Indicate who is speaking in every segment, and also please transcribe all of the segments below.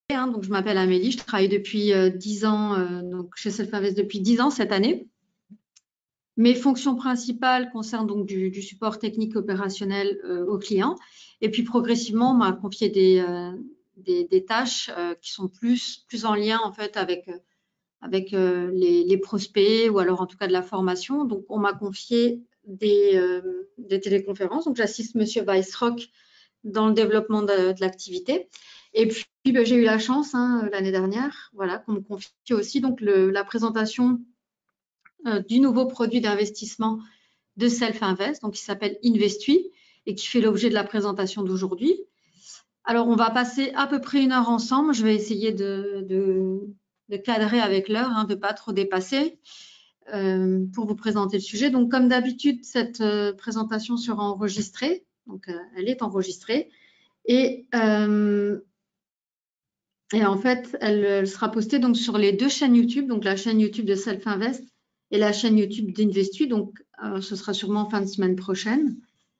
Speaker 1: Donc, je m'appelle Amélie, je travaille depuis 10 ans donc chez Self-Invest depuis 10 ans cette année. Mes fonctions principales concernent donc du support technique opérationnel aux clients. Et puis progressivement, on m'a confié des tâches qui sont plus en lien en fait avec les prospects ou alors en tout cas de la formation. Donc, on m'a confié des téléconférences. Donc, j'assiste Monsieur Weissrock dans le développement de l'activité. Et puis, j'ai eu la chance l'année dernière, voilà, qu'on me confie aussi donc la présentation du nouveau produit d'investissement de Self-Invest, donc qui s'appelle Investui et qui fait l'objet de la présentation d'aujourd'hui. Alors, on va passer à peu près 1 heure ensemble. Je vais essayer de cadrer avec l'heure, de ne pas trop dépasser pour vous présenter le sujet. Donc, comme d'habitude, cette présentation sera enregistrée. Donc, elle est enregistrée. Et en fait, elle sera postée donc sur les 2 chaînes YouTube, donc la chaîne YouTube de Self-Invest et la chaîne YouTube d'Investu. Donc, ce sera sûrement fin de semaine prochaine.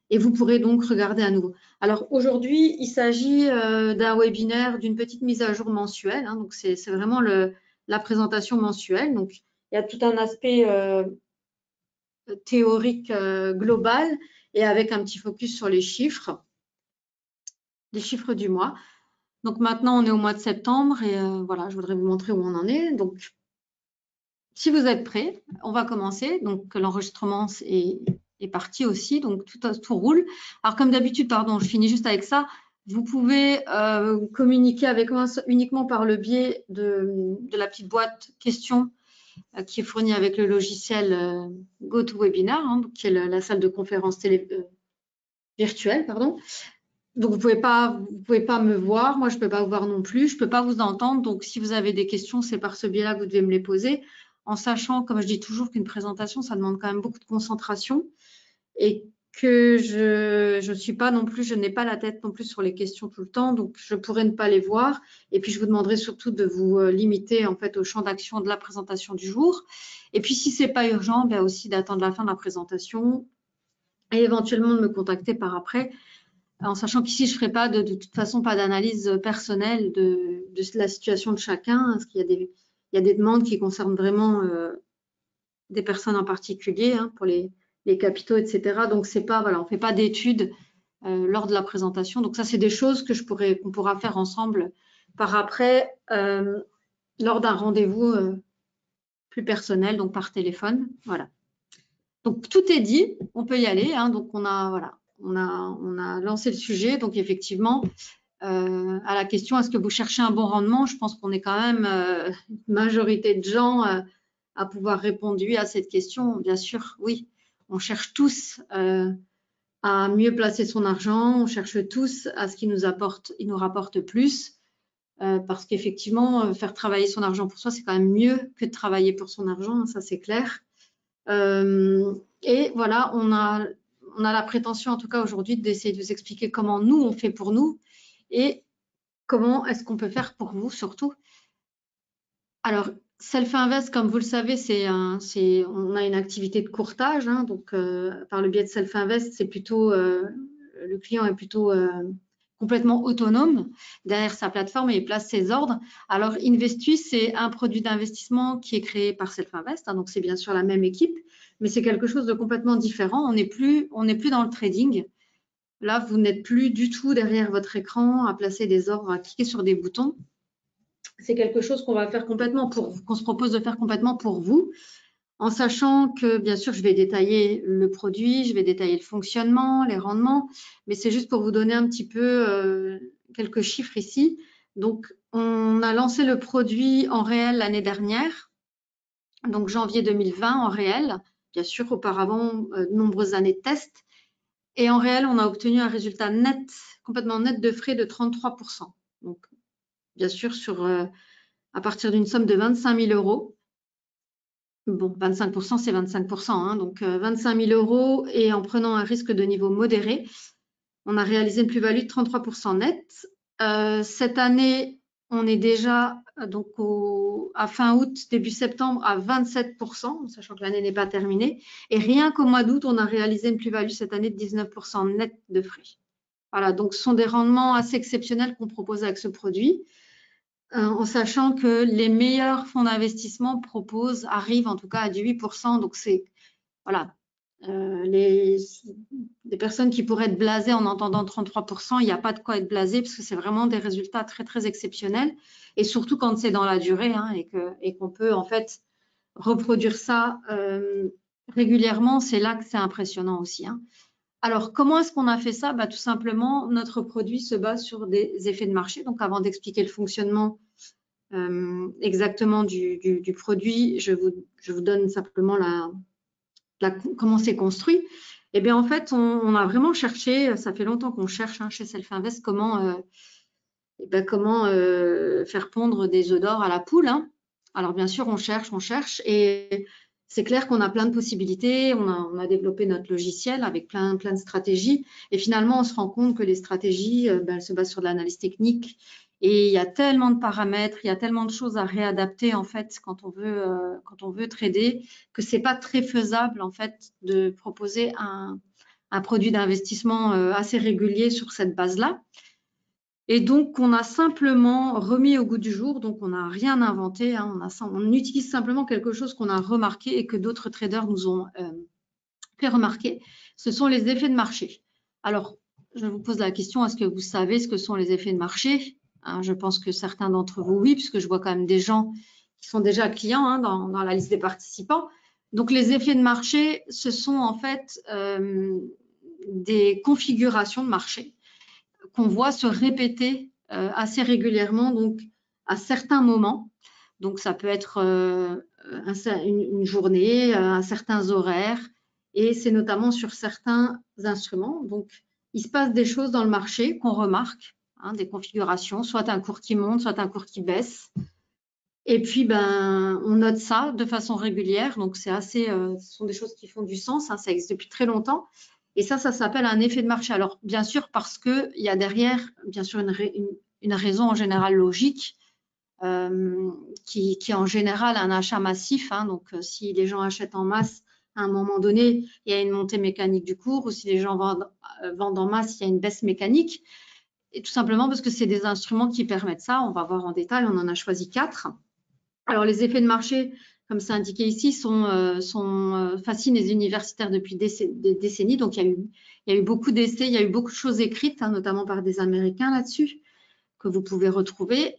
Speaker 1: Et vous pourrez donc regarder à nouveau. Alors, aujourd'hui, il s'agit d'un webinaire, d'une petite mise à jour mensuelle. Donc, c'est vraiment la présentation mensuelle. Donc, il y a tout un aspect théorique global et avec un petit focus sur les chiffres du mois. Donc maintenant, on est au mois de septembre et voilà, je voudrais vous montrer où on en est. Donc, si vous êtes prêts, on va commencer. Donc, l'enregistrement est parti aussi, donc tout roule. Alors, comme d'habitude, pardon, je finis juste avec ça. Vous pouvez communiquer avec moi uniquement par le biais de la petite boîte questions qui est fournie avec le logiciel GoToWebinar, qui est la salle de conférence virtuelle, pardon. Donc, vous pouvez pas me voir. Moi, je peux pas vous voir non plus. Je peux pas vous entendre. Donc, si vous avez des questions, c'est par ce biais-là que vous devez me les poser. En sachant, comme je dis toujours, qu'une présentation, ça demande quand même beaucoup de concentration et que je suis pas non plus, je n'ai pas la tête non plus sur les questions tout le temps. Donc, je pourrais ne pas les voir. Et puis, je vous demanderai surtout de vous limiter en fait au champ d'action de la présentation du jour. Et puis, si c'est pas urgent, bien aussi d'attendre la fin de la présentation et éventuellement de me contacter par après. En sachant qu'ici, je ne ferai pas de toute façon pas d'analyse personnelle de la situation de chacun, parce qu'il y a des demandes qui concernent vraiment des personnes en particulier, pour les capitaux, etc. Donc, c'est pas, voilà, on ne fait pas d'études lors de la présentation. Donc, ça, c'est des choses qu'on pourra faire ensemble par après lors d'un rendez-vous plus personnel, donc par téléphone. Voilà. Donc, tout est dit, on peut y aller. Donc, on a lancé le sujet. Donc, effectivement, à la question, est-ce que vous cherchez un bon rendement? Je pense qu'on est quand même une majorité de gens à pouvoir répondre oui à cette question. Bien sûr, oui. On cherche tous à mieux placer son argent. On cherche tous à ce qu'il nous rapporte plus. Parce qu'effectivement, faire travailler son argent pour soi, c'est quand même mieux que de travailler pour son argent. Ça, c'est clair. Et voilà, on a la prétention, en tout cas aujourd'hui, d'essayer de vous expliquer comment nous, on fait pour nous et comment est-ce qu'on peut faire pour vous surtout. Alors, Self-Invest, comme vous le savez, on a une activité de courtage. Donc, par le biais de Self-Invest, c'est plutôt, le client est plutôt complètement autonome derrière sa plateforme et il place ses ordres. Alors, Investui, c'est un produit d'investissement qui est créé par Self-Invest. Donc, c'est bien sûr la même équipe, mais c'est quelque chose de complètement différent. On n'est plus dans le trading. Là, vous n'êtes plus du tout derrière votre écran à placer des ordres, à cliquer sur des boutons. C'est quelque chose qu'on se propose de faire complètement pour vous, en sachant que, bien sûr, je vais détailler le produit, je vais détailler le fonctionnement, les rendements, mais c'est juste pour vous donner un petit peu quelques chiffres ici. Donc, on a lancé le produit en réel l'année dernière, donc janvier 2020 en réel, bien sûr, auparavant, de nombreuses années de tests. Et en réel, on a obtenu un résultat net, complètement net de frais de 33%. Donc, bien sûr, à partir d'une somme de 25 000 euros. Bon, 25%, c'est 25%. Donc, 25 000 euros et en prenant un risque de niveau modéré, on a réalisé une plus-value de 33% net. Cette année, on est déjà donc à fin août, début septembre à 27%, sachant que l'année n'est pas terminée. Et rien qu'au mois d'août, on a réalisé une plus-value cette année de 19% net de frais. Voilà, donc ce sont des rendements assez exceptionnels qu'on propose avec ce produit. en sachant que les meilleurs fonds d'investissement arrivent en tout cas à du 8%. Donc, c'est, voilà, les personnes qui pourraient être blasées en entendant 33%, il n'y a pas de quoi être blasé parce que c'est vraiment des résultats très, très exceptionnels. Et surtout quand c'est dans la durée hein, et qu'on peut en fait reproduire ça régulièrement, c'est là que c'est impressionnant aussi. Hein. Alors, comment est-ce qu'on a fait ça? Tout simplement, notre produit se base sur des effets de marché. Donc, avant d'expliquer le fonctionnement exactement du produit, je vous donne simplement comment c'est construit. Eh bien, en fait, on a vraiment cherché, ça fait longtemps qu'on cherche hein, chez Self-Invest, comment faire pondre des œufs d'or à la poule. Hein. Alors, bien sûr, on cherche, et c'est clair qu'on a plein de possibilités. On a développé notre logiciel avec plein de stratégies. Et finalement, on se rend compte que les stratégies, elles se basent sur de l'analyse technique. Et il y a tellement de paramètres, il y a tellement de choses à réadapter en fait quand on veut trader, que c'est pas très faisable en fait de proposer un produit d'investissement assez régulier sur cette base-là. Et donc, on a simplement remis au goût du jour, donc on n'a rien inventé, hein, on utilise simplement quelque chose qu'on a remarqué et que d'autres traders nous ont fait remarquer, ce sont les effets de marché. Alors, je vous pose la question, est-ce que vous savez ce que sont les effets de marché? Hein, je pense que certains d'entre vous, oui, puisque je vois quand même des gens qui sont déjà clients hein, dans la liste des participants. Donc, les effets de marché, ce sont en fait des configurations de marché qu'on voit se répéter assez régulièrement, donc à certains moments. Donc, ça peut être une journée, à certains horaires, et c'est notamment sur certains instruments. Donc, il se passe des choses dans le marché qu'on remarque, hein, des configurations, soit un cours qui monte, soit un cours qui baisse. Et puis, on note ça de façon régulière. Donc, ce sont des choses qui font du sens. Hein, ça existe depuis très longtemps. Et ça s'appelle un effet de marché. Alors, bien sûr, parce qu'il y a derrière, bien sûr, une raison en général logique, qui est en général un achat massif. Hein, donc, si les gens achètent en masse, à un moment donné, il y a une montée mécanique du cours, ou si les gens vendent en masse, il y a une baisse mécanique. Et tout simplement parce que c'est des instruments qui permettent ça. On va voir en détail, on en a choisi 4. Alors, les effets de marché, comme c'est indiqué ici, fascinent les universitaires depuis des décennies. Donc, il y a eu beaucoup d'essais, il y a eu beaucoup de choses écrites, hein, notamment par des Américains là-dessus, que vous pouvez retrouver.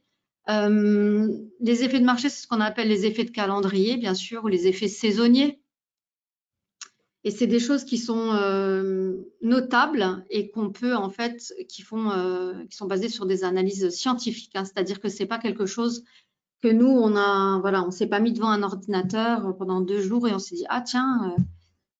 Speaker 1: Les effets de marché, c'est ce qu'on appelle les effets de calendrier, bien sûr, ou les effets saisonniers. Et c'est des choses qui sont notables et qu'on peut, en fait, qui sont basées sur des analyses scientifiques. Hein, c'est-à-dire que ce n'est pas quelque chose que nous, on s'est pas mis devant un ordinateur pendant 2 jours et on s'est dit, ah tiens,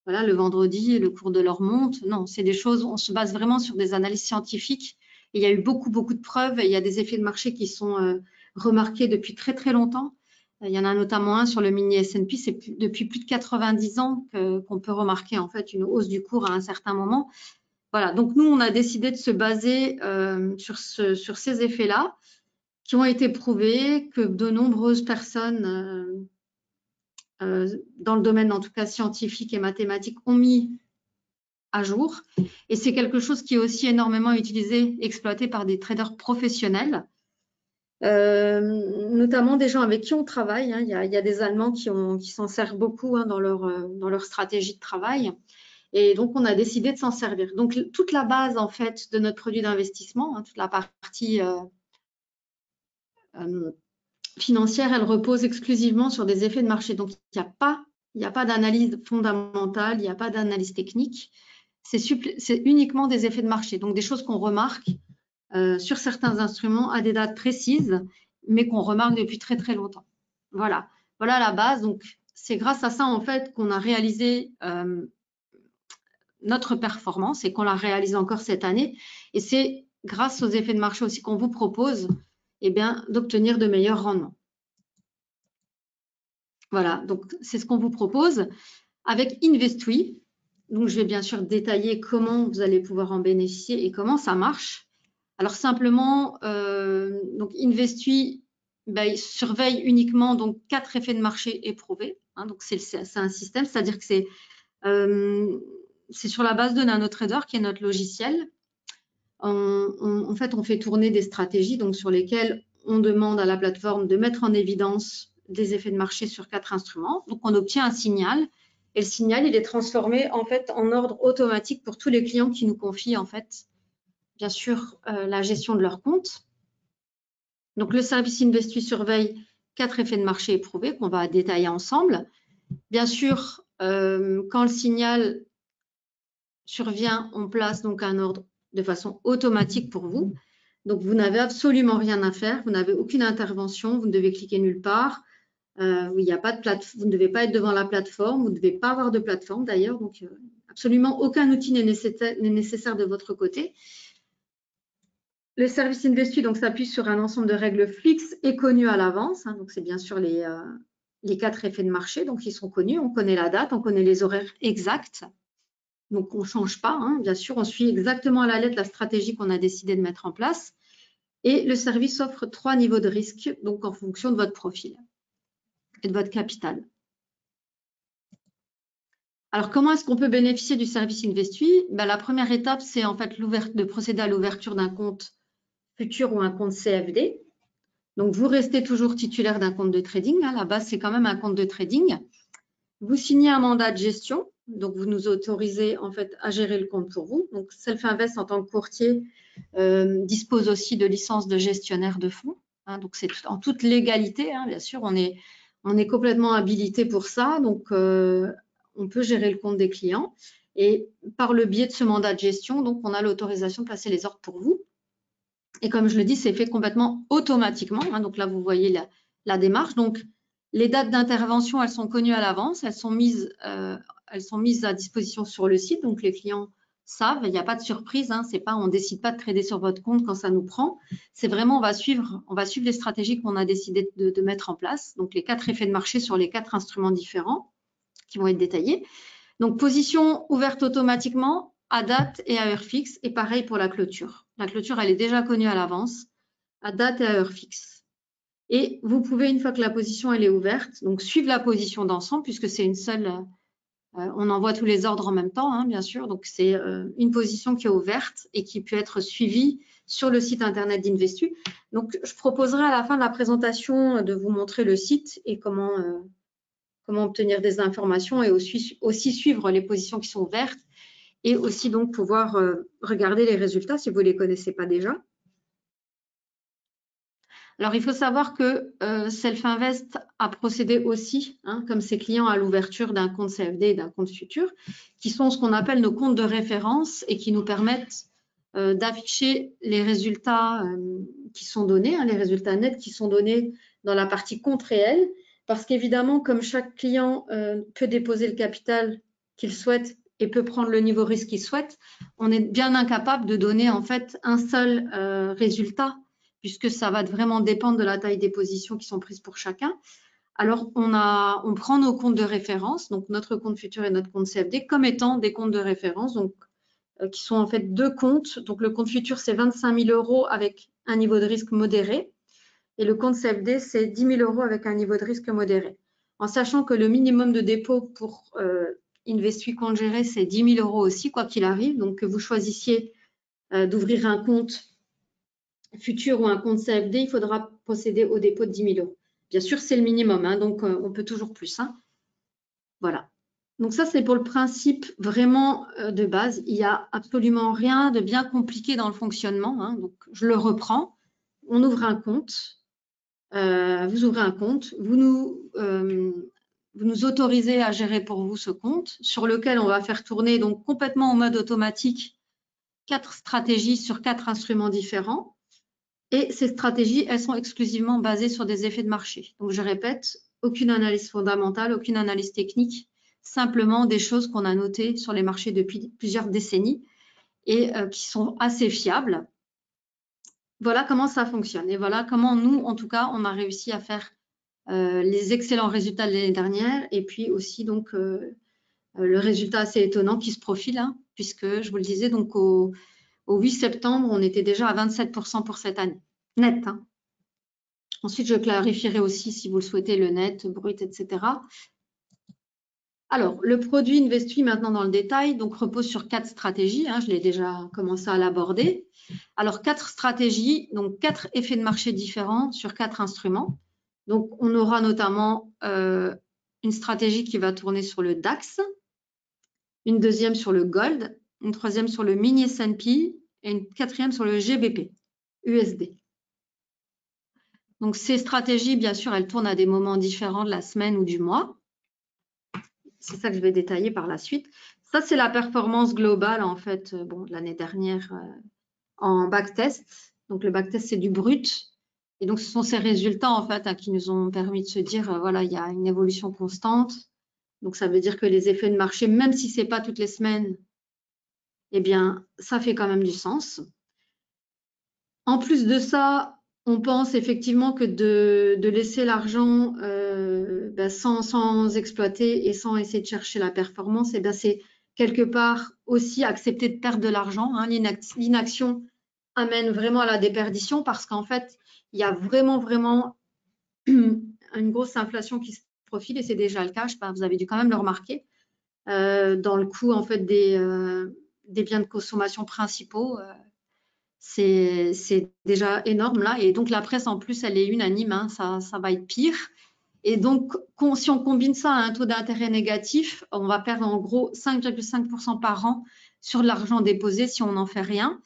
Speaker 1: voilà, le vendredi, le cours de l'or monte. Non, c'est des choses, on se base vraiment sur des analyses scientifiques. Et il y a eu beaucoup de preuves et il y a des effets de marché qui sont remarqués depuis très, très longtemps. Il y en a notamment un sur le mini S&P, c'est depuis plus de 90 ans qu'on peut remarquer en fait une hausse du cours à un certain moment. Voilà, donc nous, on a décidé de se baser sur ces effets-là, qui ont été prouvés, que de nombreuses personnes dans le domaine en tout cas scientifique et mathématique ont mis à jour. Et c'est quelque chose qui est aussi énormément utilisé, exploité par des traders professionnels, notamment des gens avec qui on travaille. Hein. Il y a des Allemands qui s'en servent beaucoup hein, dans leur stratégie de travail. Et donc, on a décidé de s'en servir. Donc, toute la base en fait de notre produit d'investissement, hein, toute la partie financière, elle repose exclusivement sur des effets de marché. Donc, il n'y a pas d'analyse fondamentale, il n'y a pas d'analyse technique. C'est uniquement des effets de marché, donc des choses qu'on remarque sur certains instruments à des dates précises, mais qu'on remarque depuis très, très longtemps. Voilà la base. Donc, c'est grâce à ça, en fait, qu'on a réalisé notre performance et qu'on l'a réalisé encore cette année. Et c'est grâce aux effets de marché aussi qu'on vous propose d'obtenir de meilleurs rendements. Voilà, donc c'est ce qu'on vous propose avec Investui. Donc, je vais bien sûr détailler comment vous allez pouvoir en bénéficier et comment ça marche. Alors, simplement, donc Investui il surveille uniquement donc 4 effets de marché éprouvés. Hein, donc, c'est un système, c'est-à-dire que c'est sur la base de NanoTrader, qui est notre logiciel. En fait, on fait tourner des stratégies donc, sur lesquelles on demande à la plateforme de mettre en évidence des effets de marché sur 4 instruments. Donc, on obtient un signal et le signal, il est transformé en fait en ordre automatique pour tous les clients qui nous confient en fait, bien sûr, la gestion de leur compte. Donc, le service Investu surveille 4 effets de marché éprouvés qu'on va détailler ensemble. Bien sûr, quand le signal survient, on place donc un ordre de façon automatique pour vous. Donc, vous n'avez absolument rien à faire, vous n'avez aucune intervention, vous ne devez cliquer nulle part. Il n'y a pas de vous ne devez pas être devant la plateforme, vous ne devez pas avoir de plateforme d'ailleurs, donc absolument aucun outil n'est nécessaire de votre côté. Le service Investu s'appuie sur un ensemble de règles fixes et connues à l'avance. Hein, donc, c'est bien sûr les 4 effets de marché, donc ils sont connus. On connaît la date, on connaît les horaires exacts. Donc, on ne change pas. Hein, bien sûr, on suit exactement à la lettre la stratégie qu'on a décidé de mettre en place. Et le service offre 3 niveaux de risque, donc en fonction de votre profil et de votre capital. Alors, comment est-ce qu'on peut bénéficier du service Investu? La première étape, c'est en fait de procéder à l'ouverture d'un compte futur ou un compte CFD. Donc, vous restez toujours titulaire d'un compte de trading. Hein, la base, c'est quand même un compte de trading. Vous signez un mandat de gestion. Donc, vous nous autorisez en fait à gérer le compte pour vous. Donc, Self-Invest en tant que courtier dispose aussi de licences de gestionnaire de fonds. Hein, donc, c'est en toute légalité. Hein, bien sûr, on est complètement habilité pour ça. Donc, on peut gérer le compte des clients. Et par le biais de ce mandat de gestion, donc, on a l'autorisation de placer les ordres pour vous. Et comme je le dis, c'est fait complètement automatiquement. Hein, donc là, vous voyez la démarche. Donc, les dates d'intervention, elles sont connues à l'avance. Elles sont mises à disposition sur le site. Donc, les clients savent. Il n'y a pas de surprise. Hein, c'est pas, on ne décide pas de trader sur votre compte quand ça nous prend. C'est vraiment, on va suivre les stratégies qu'on a décidé de mettre en place. Donc, les 4 effets de marché sur les 4 instruments différents qui vont être détaillés. Donc, position ouverte automatiquement à date et à heure fixe. Et pareil pour la clôture. La clôture, elle est déjà connue à l'avance, à date et à heure fixe. Et vous pouvez, une fois que la position elle est ouverte, donc suivre la position d'ensemble, puisque c'est une seule, on envoie tous les ordres en même temps, hein, bien sûr. Donc, c'est une position qui est ouverte et qui peut être suivie sur le site internet d'Investu. Donc, je proposerai à la fin de la présentation de vous montrer le site et comment obtenir des informations et aussi suivre les positions qui sont ouvertes et aussi donc pouvoir regarder les résultats si vous ne les connaissez pas déjà. Alors, il faut savoir que Self-Invest a procédé aussi, hein, comme ses clients, à l'ouverture d'un compte CFD et d'un compte futur, qui sont ce qu'on appelle nos comptes de référence et qui nous permettent d'afficher les résultats qui sont donnés, hein, les résultats nets qui sont donnés dans la partie compte réel, parce qu'évidemment, comme chaque client peut déposer le capital qu'il souhaite et peut prendre le niveau risque qu'il souhaite, on est bien incapable de donner en fait un seul résultat, puisque ça va vraiment dépendre de la taille des positions qui sont prises pour chacun. Alors, on prend nos comptes de référence, donc notre compte futur et notre compte CFD, comme étant des comptes de référence, donc qui sont en fait 2 comptes. Donc, le compte futur, c'est 25 000 € avec un niveau de risque modéré. Et le compte CFD, c'est 10 000 € avec un niveau de risque modéré. En sachant que le minimum de dépôt pour Investu compte géré, c'est 10 000 € aussi, quoi qu'il arrive. Donc, que vous choisissiez d'ouvrir un compte futur ou un compte CFD, il faudra procéder au dépôt de 10 000 €. Bien sûr, c'est le minimum, hein, donc on peut toujours plus. Hein. Voilà. Donc ça, c'est pour le principe vraiment de base. Il n'y a absolument rien de bien compliqué dans le fonctionnement. Hein. Donc, je le reprends. On ouvre un compte. Vous ouvrez un compte. Vous nous autorisez à gérer pour vous ce compte sur lequel on va faire tourner donc complètement en mode automatique 4 stratégies sur 4 instruments différents. Et ces stratégies, elles sont exclusivement basées sur des effets de marché. Donc, je répète, aucune analyse fondamentale, aucune analyse technique, simplement des choses qu'on a notées sur les marchés depuis plusieurs décennies et qui sont assez fiables. Voilà comment ça fonctionne. Et voilà comment nous, en tout cas, on a réussi à faire les excellents résultats de l'année dernière et puis aussi donc le résultat assez étonnant qui se profile, hein, puisque je vous le disais, donc au 8 septembre, on était déjà à 27% pour cette année, net. Hein. Ensuite, je clarifierai aussi, si vous le souhaitez, le net, brut, etc. Alors, le produit Investui, maintenant dans le détail, donc repose sur 4 stratégies. Hein, je l'ai déjà commencé à l'aborder. Alors, 4 stratégies, donc 4 effets de marché différents sur 4 instruments. Donc, on aura notamment une stratégie qui va tourner sur le DAX, une deuxième sur le Gold, une troisième sur le Mini S&P et une quatrième sur le GBP, USD. Donc, ces stratégies, bien sûr, elles tournent à des moments différents de la semaine ou du mois. C'est ça que je vais détailler par la suite. Ça, c'est la performance globale, en fait, bon, l'année dernière en backtest. Donc, le backtest, c'est du brut. Et donc, ce sont ces résultats, en fait, hein, qui nous ont permis de se dire, voilà, il y a une évolution constante. Donc, ça veut dire que les effets de marché, même si ce n'est pas toutes les semaines, eh bien, ça fait quand même du sens. En plus de ça, on pense effectivement que de laisser l'argent sans exploiter et sans essayer de chercher la performance, eh bien, c'est quelque part aussi accepter de perdre de l'argent. Hein. L'inaction amène vraiment à la déperdition parce qu'en fait, il y a vraiment une grosse inflation qui se profile et c'est déjà le cas. Je sais pas, vous avez dû quand même le remarquer dans le coût en fait des biens de consommation principaux. C'est déjà énorme là. Et donc la presse en plus, elle est unanime, hein, ça va être pire. Et donc, si on combine ça à un taux d'intérêt négatif, on va perdre en gros 5,5% par an sur de l'argent déposé si on n'en fait rien.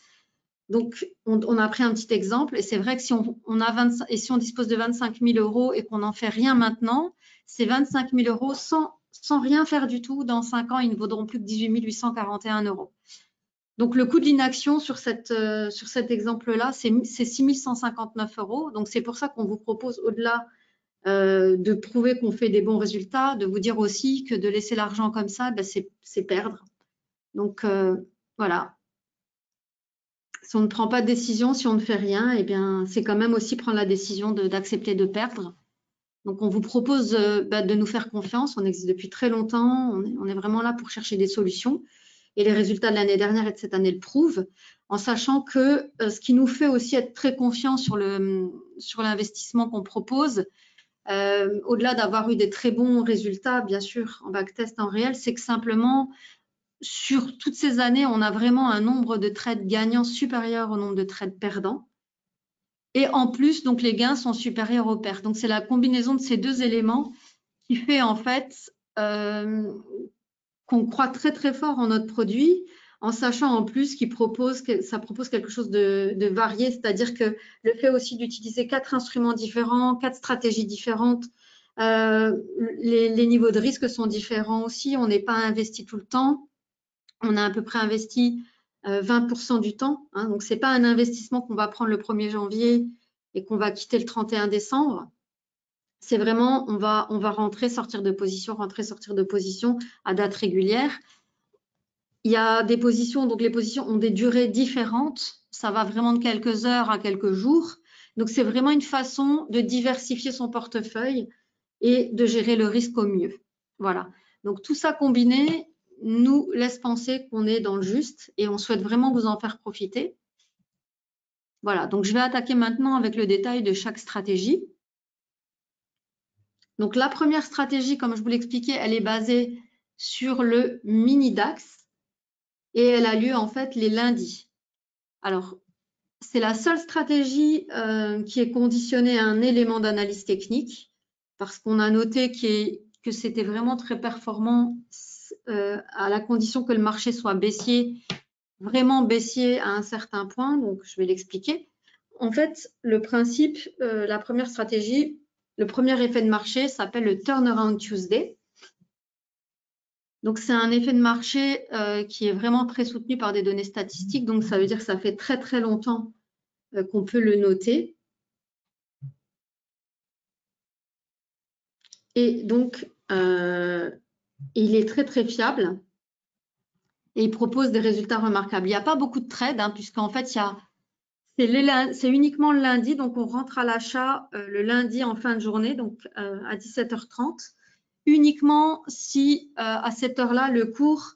Speaker 1: Donc, on a pris un petit exemple et c'est vrai que si on dispose de 25 000 € et qu'on n'en fait rien maintenant, c'est 25 000 € sans rien faire du tout. Dans 5 ans, ils ne vaudront plus que 18 841 €. Donc, le coût de l'inaction sur cet exemple-là, c'est 6 159 €. Donc, c'est pour ça qu'on vous propose, au-delà de prouver qu'on fait des bons résultats, de vous dire aussi que de laisser l'argent comme ça, ben, c'est perdre. Donc, voilà. Si on ne prend pas de décision, si on ne fait rien, eh bien, c'est quand même aussi prendre la décision d'accepter de perdre. Donc, on vous propose de nous faire confiance. On existe depuis très longtemps. On est vraiment là pour chercher des solutions. Et les résultats de l'année dernière et de cette année le prouvent, en sachant que ce qui nous fait aussi être très confiants sur l'investissement qu'on propose, au-delà d'avoir eu des très bons résultats, bien sûr, en backtest en réel, c'est que simplement, sur toutes ces années, on a vraiment un nombre de trades gagnants supérieur au nombre de trades perdants. Et en plus, donc les gains sont supérieurs aux pertes. Donc, c'est la combinaison de ces deux éléments qui fait en fait qu'on croit très très fort en notre produit, en sachant en plus que ça propose quelque chose de varié, c'est-à-dire que le fait aussi d'utiliser 4 instruments différents, 4 stratégies différentes, les niveaux de risque sont différents aussi, on n'est pas investi tout le temps, on a à peu près investi 20% du temps, hein, donc ce n'est pas un investissement qu'on va prendre le 1er janvier et qu'on va quitter le 31 décembre. C'est vraiment, on va rentrer, sortir de position, rentrer, sortir de position à date régulière. Il y a des positions, donc les positions ont des durées différentes. Ça va vraiment de quelques heures à quelques jours. Donc, c'est vraiment une façon de diversifier son portefeuille et de gérer le risque au mieux. Voilà. Donc, tout ça combiné nous laisse penser qu'on est dans le juste et on souhaite vraiment vous en faire profiter. Voilà. Donc, je vais attaquer maintenant avec le détail de chaque stratégie. Donc, la première stratégie, comme je vous l'expliquais, elle est basée sur le mini DAX et elle a lieu en fait les lundis. Alors, c'est la seule stratégie qui est conditionnée à un élément d'analyse technique parce qu'on a noté que c'était vraiment très performant à la condition que le marché soit baissier, vraiment baissier à un certain point. Donc, je vais l'expliquer. En fait, le principe, la première stratégie, le premier effet de marché s'appelle le Turnaround Tuesday. Donc, c'est un effet de marché qui est vraiment très soutenu par des données statistiques. Donc, ça veut dire que ça fait très, très longtemps qu'on peut le noter. Et donc, il est très, très fiable et il propose des résultats remarquables. Il n'y a pas beaucoup de trades, hein, puisqu'en fait, c'est uniquement le lundi. Donc, on rentre à l'achat le lundi en fin de journée, donc à 17h30. Uniquement si à cette heure-là, le cours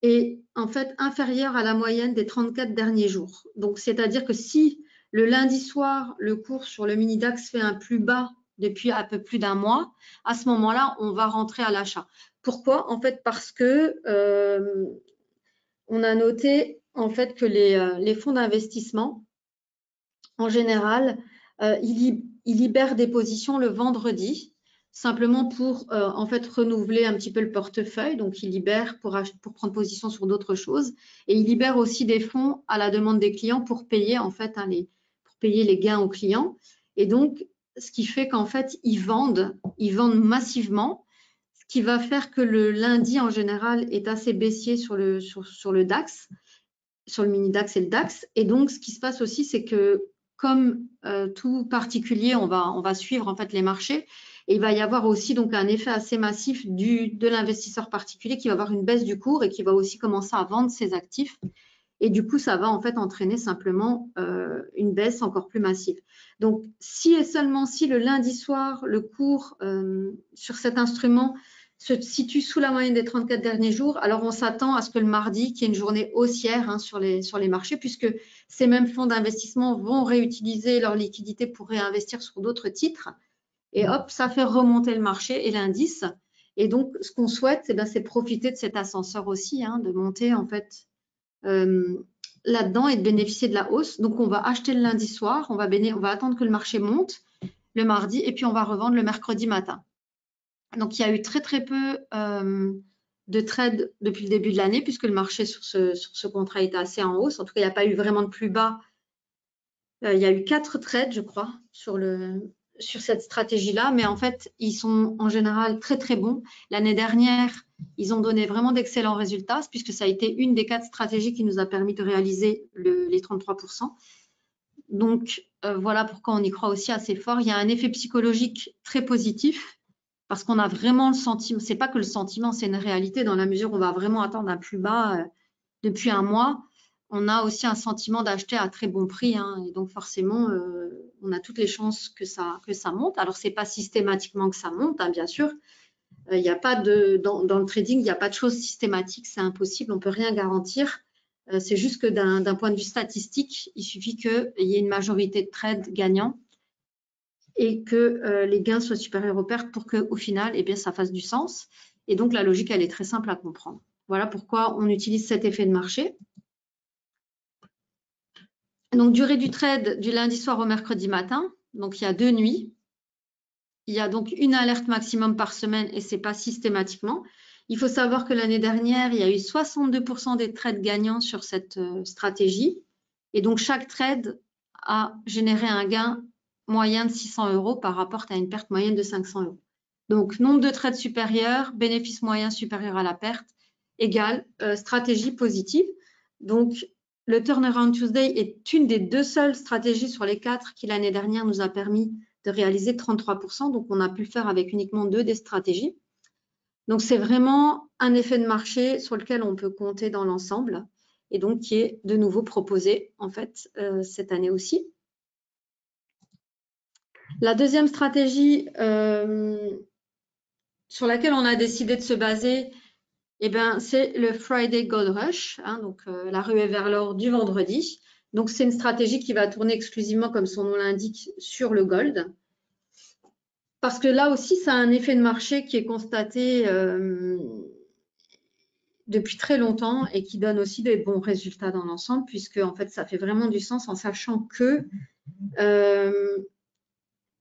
Speaker 1: est en fait inférieur à la moyenne des 34 derniers jours. Donc, c'est-à-dire que si le lundi soir, le cours sur le mini DAX fait un plus bas depuis un peu plus d'un mois, à ce moment-là, on va rentrer à l'achat. Pourquoi? En fait, parce que on a noté en fait que les fonds d'investissement, en général, ils libèrent des positions le vendredi, simplement pour en fait renouveler un petit peu le portefeuille. Donc, ils libèrent pour prendre position sur d'autres choses. Et ils libèrent aussi des fonds à la demande des clients pour payer en fait pour payer les gains aux clients. Et donc, ce qui fait qu'en fait, ils vendent massivement, ce qui va faire que le lundi en général est assez baissier sur le DAX, sur le mini DAX et le DAX. Et donc, ce qui se passe aussi, c'est que comme tout particulier, on va suivre en fait les marchés. Et il va y avoir aussi donc un effet assez massif de l'investisseur particulier qui va avoir une baisse du cours et qui va aussi commencer à vendre ses actifs. Et du coup, ça va en fait entraîner simplement une baisse encore plus massive. Donc, si et seulement si le lundi soir, le cours sur cet instrument se situe sous la moyenne des 34 derniers jours, alors on s'attend à ce que le mardi, qu'il y ait une journée haussière hein, sur les marchés, puisque ces mêmes fonds d'investissement vont réutiliser leur liquidité pour réinvestir sur d'autres titres. Et hop, ça fait remonter le marché et l'indice. Et donc, ce qu'on souhaite, c'est profiter de cet ascenseur aussi, hein, de monter en fait là-dedans et de bénéficier de la hausse. Donc, on va acheter le lundi soir, on va attendre que le marché monte le mardi et puis on va revendre le mercredi matin. Donc, il y a eu très, très peu de trades depuis le début de l'année puisque le marché sur ce contrat était assez en hausse. En tout cas, il n'y a pas eu vraiment de plus bas. Il y a eu 4 trades, je crois, sur cette stratégie-là, mais en fait, ils sont en général très, très bons. L'année dernière, ils ont donné vraiment d'excellents résultats puisque ça a été une des 4 stratégies qui nous a permis de réaliser les 33%. Donc, voilà pourquoi on y croit aussi assez fort. Il y a un effet psychologique très positif parce qu'on a vraiment le sentiment, c'est pas que le sentiment, c'est une réalité dans la mesure où on va vraiment attendre un plus bas depuis un mois. On a aussi un sentiment d'acheter à très bon prix. Hein, et donc, forcément, on a toutes les chances que ça monte. Alors, ce n'est pas systématiquement que ça monte, hein, bien sûr. Il n'y a pas dans le trading, il n'y a pas de choses systématiques. C'est impossible. On ne peut rien garantir. C'est juste que d'un point de vue statistique, il suffit qu'il y ait une majorité de trades gagnants et que les gains soient supérieurs aux pertes pour qu'au final, eh bien, ça fasse du sens. Et donc, la logique, elle est très simple à comprendre. Voilà pourquoi on utilise cet effet de marché. Donc, durée du trade du lundi soir au mercredi matin. Donc, il y a 2 nuits. Il y a donc une alerte maximum par semaine et ce n'est pas systématiquement. Il faut savoir que l'année dernière, il y a eu 62% des trades gagnants sur cette stratégie. Et donc, chaque trade a généré un gain moyen de 600 € par rapport à une perte moyenne de 500 €. Donc, nombre de trades supérieurs, bénéfice moyen supérieur à la perte, égale stratégie positive. Donc, le Turnaround Tuesday est une des 2 seules stratégies sur les 4 qui l'année dernière nous a permis de réaliser 33%. Donc, on a pu le faire avec uniquement 2 des stratégies. Donc, c'est vraiment un effet de marché sur lequel on peut compter dans l'ensemble et donc qui est de nouveau proposé en fait cette année aussi. La deuxième stratégie sur laquelle on a décidé de se baser, eh ben, c'est le Friday Gold Rush, hein, donc la ruée vers l'or du vendredi. Donc, c'est une stratégie qui va tourner exclusivement, comme son nom l'indique, sur le gold. Parce que là aussi, ça a un effet de marché qui est constaté depuis très longtemps et qui donne aussi des bons résultats dans l'ensemble, puisque en fait, ça fait vraiment du sens en sachant que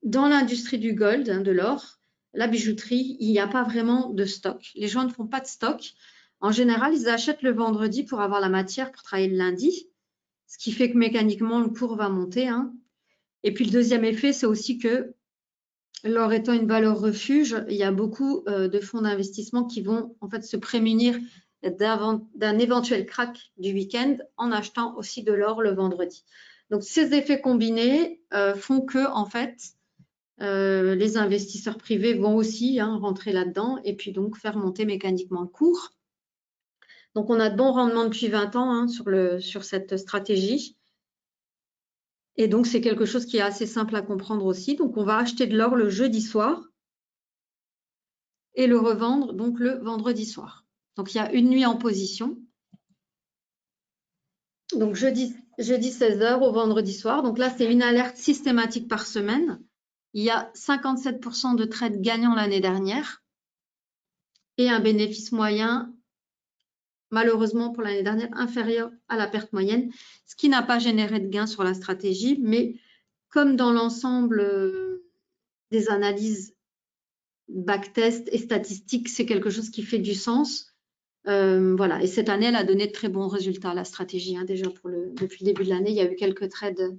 Speaker 1: dans l'industrie du gold, hein, de l'or, la bijouterie, il n'y a pas vraiment de stock. Les gens ne font pas de stock. En général, ils achètent le vendredi pour avoir la matière pour travailler le lundi, ce qui fait que mécaniquement, le cours va monter. Hein. Et puis, le deuxième effet, c'est aussi que l'or étant une valeur refuge, il y a beaucoup de fonds d'investissement qui vont en fait se prémunir d'un éventuel crack du week-end en achetant aussi de l'or le vendredi. Donc, ces effets combinés font que en fait, les investisseurs privés vont aussi rentrer là-dedans et puis donc faire monter mécaniquement le cours. Donc, on a de bons rendements depuis 20 ans sur cette stratégie. Et donc, c'est quelque chose qui est assez simple à comprendre aussi. Donc, on va acheter de l'or le jeudi soir et le revendre donc le vendredi soir. Donc, il y a une nuit en position. Donc, jeudi 16 h au vendredi soir. Donc là, c'est une alerte systématique par semaine. il y a 57% de trades gagnants l'année dernière et un bénéfice moyen, malheureusement pour l'année dernière, inférieur à la perte moyenne, ce qui n'a pas généré de gain sur la stratégie, mais comme dans l'ensemble des analyses backtest et statistiques, c'est quelque chose qui fait du sens. Voilà. Et cette année, elle a donné de très bons résultats, la stratégie. Hein, déjà, depuis le début de l'année, il y a eu quelques trades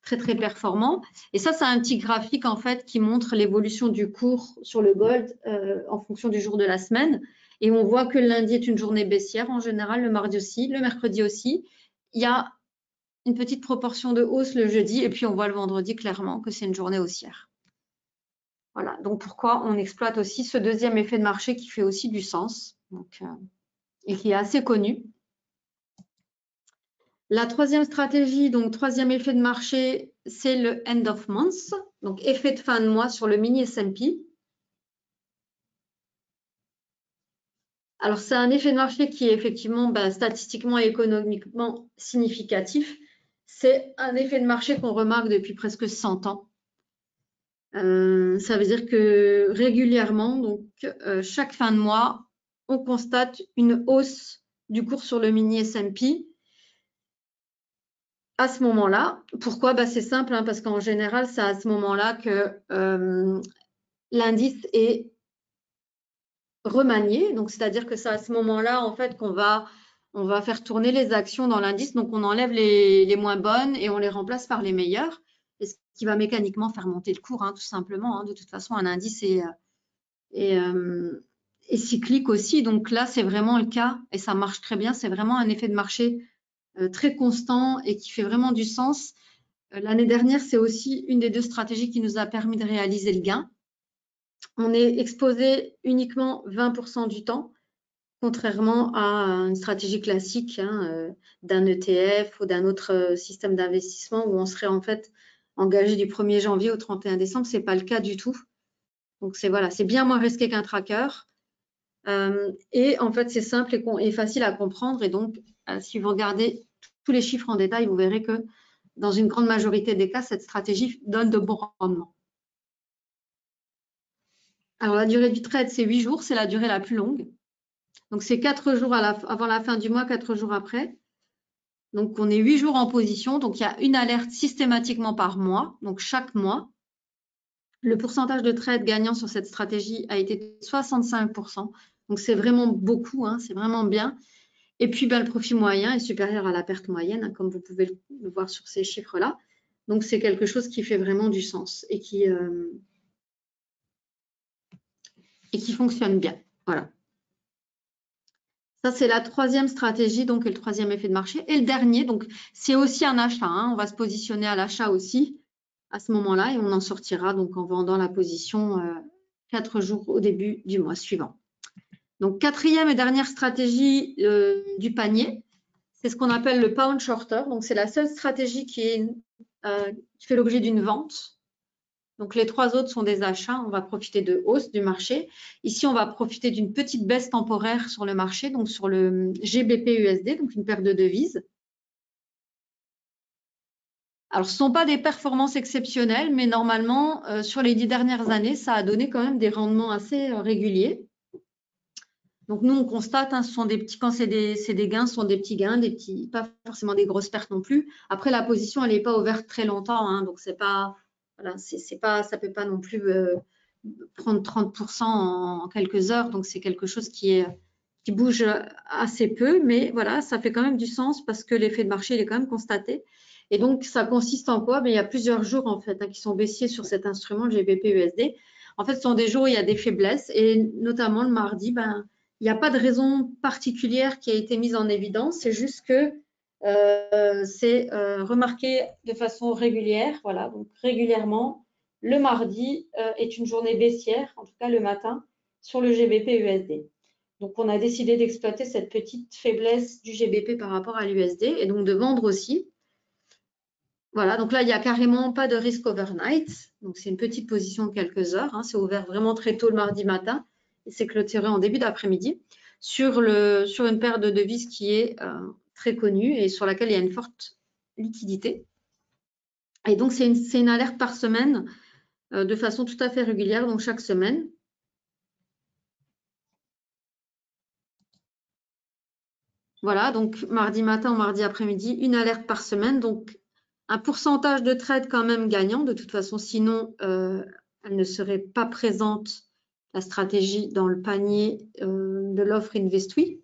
Speaker 1: très, très performants. Et ça, c'est un petit graphique, en fait, qui montre l'évolution du cours sur le gold en fonction du jour de la semaine. Et on voit que le lundi est une journée baissière, en général, le mardi aussi, le mercredi aussi. Il y a une petite proportion de hausse le jeudi, et puis on voit le vendredi clairement que c'est une journée haussière. Voilà, donc pourquoi on exploite aussi ce deuxième effet de marché qui fait aussi du sens donc, et qui est assez connu. La troisième stratégie, donc troisième effet de marché, c'est le end of month, donc effet de fin de mois sur le mini S&P. Alors c'est un effet de marché qui est effectivement statistiquement et économiquement significatif. C'est un effet de marché qu'on remarque depuis presque 100 ans. Ça veut dire que régulièrement, donc chaque fin de mois, on constate une hausse du cours sur le mini S&P à ce moment-là. Pourquoi? C'est simple, hein, parce qu'en général, c'est à ce moment-là que l'indice est remanié. Donc, c'est-à-dire que c'est à ce moment-là, en fait, on va faire tourner les actions dans l'indice. Donc, on enlève les moins bonnes et on les remplace par les meilleures. Et ce qui va mécaniquement faire monter le cours, hein, tout simplement. Hein. De toute façon, un indice est cyclique aussi. Donc là, c'est vraiment le cas et ça marche très bien. C'est vraiment un effet de marché très constant et qui fait vraiment du sens. L'année dernière, c'est aussi une des deux stratégies qui nous a permis de réaliser le gain. On est exposé uniquement 20% du temps, contrairement à une stratégie classique hein, d'un ETF ou d'un autre système d'investissement où on serait en fait engagé du 1er janvier au 31 décembre. Ce n'est pas le cas du tout. Donc, c'est bien moins risqué qu'un tracker. Et en fait, c'est simple et facile à comprendre. Et donc, si vous regardez tous les chiffres en détail, vous verrez que dans une grande majorité des cas, cette stratégie donne de bons rendements. Alors, la durée du trade, c'est 8 jours. C'est la durée la plus longue. Donc, c'est 4 jours avant la fin du mois, 4 jours après. Donc, on est 8 jours en position. Donc, il y a une alerte systématiquement par mois, donc chaque mois. Le pourcentage de trades gagnants sur cette stratégie a été de 65%. Donc, c'est vraiment beaucoup, hein, c'est vraiment bien. Et puis, le profit moyen est supérieur à la perte moyenne, hein, comme vous pouvez le voir sur ces chiffres-là. Donc, c'est quelque chose qui fait vraiment du sens et qui fonctionne bien. Voilà. Ça, c'est la troisième stratégie, donc, et le troisième effet de marché. Et le dernier, donc, c'est aussi un achat. Hein. On va se positionner à l'achat aussi à ce moment-là et on en sortira donc en vendant la position 4 jours au début du mois suivant. Donc, quatrième et dernière stratégie du panier, c'est ce qu'on appelle le pound shorter. Donc, c'est la seule stratégie qui fait l'objet d'une vente. Donc, les trois autres sont des achats. On va profiter de hausse du marché. Ici, on va profiter d'une petite baisse temporaire sur le marché, donc sur le GBP-USD, donc une paire de devises. Alors, ce ne sont pas des performances exceptionnelles, mais normalement, sur les 10 dernières années, ça a donné quand même des rendements assez réguliers. Donc, nous, on constate, hein, ce sont des petits, quand c'est des gains, ce sont des petits gains, pas forcément des grosses pertes non plus. Après, la position, elle n'est pas ouverte très longtemps, hein, donc ça ne peut pas non plus prendre 30% en quelques heures. Donc, c'est quelque chose qui bouge assez peu, mais voilà, ça fait quand même du sens parce que l'effet de marché, il est quand même constaté. Et donc, ça consiste en quoi? Il y a plusieurs jours, en fait, hein, qui sont baissiers sur cet instrument, le GBP-USD. En fait, ce sont des jours où il y a des faiblesses et notamment le mardi, il n'y a pas de raison particulière qui a été mise en évidence. C'est juste que c'est remarqué de façon régulière. Voilà, donc régulièrement, le mardi est une journée baissière, en tout cas le matin, sur le GBP-USD. Donc, on a décidé d'exploiter cette petite faiblesse du GBP par rapport à l'USD et donc de vendre aussi. Voilà, donc là, il n'y a carrément pas de risque overnight. Donc, c'est une petite position de quelques heures. Hein. C'est ouvert vraiment très tôt le mardi matin et c'est clôturé en début d'après-midi sur une paire de devises qui est très connue et sur laquelle il y a une forte liquidité. Et donc, c'est une alerte par semaine de façon tout à fait régulière, donc chaque semaine. Voilà, donc mardi matin ou mardi après-midi, une alerte par semaine. Donc, un pourcentage de trades quand même gagnant. De toute façon, sinon, elle ne serait pas présente, la stratégie, dans le panier de l'offre InvestWe,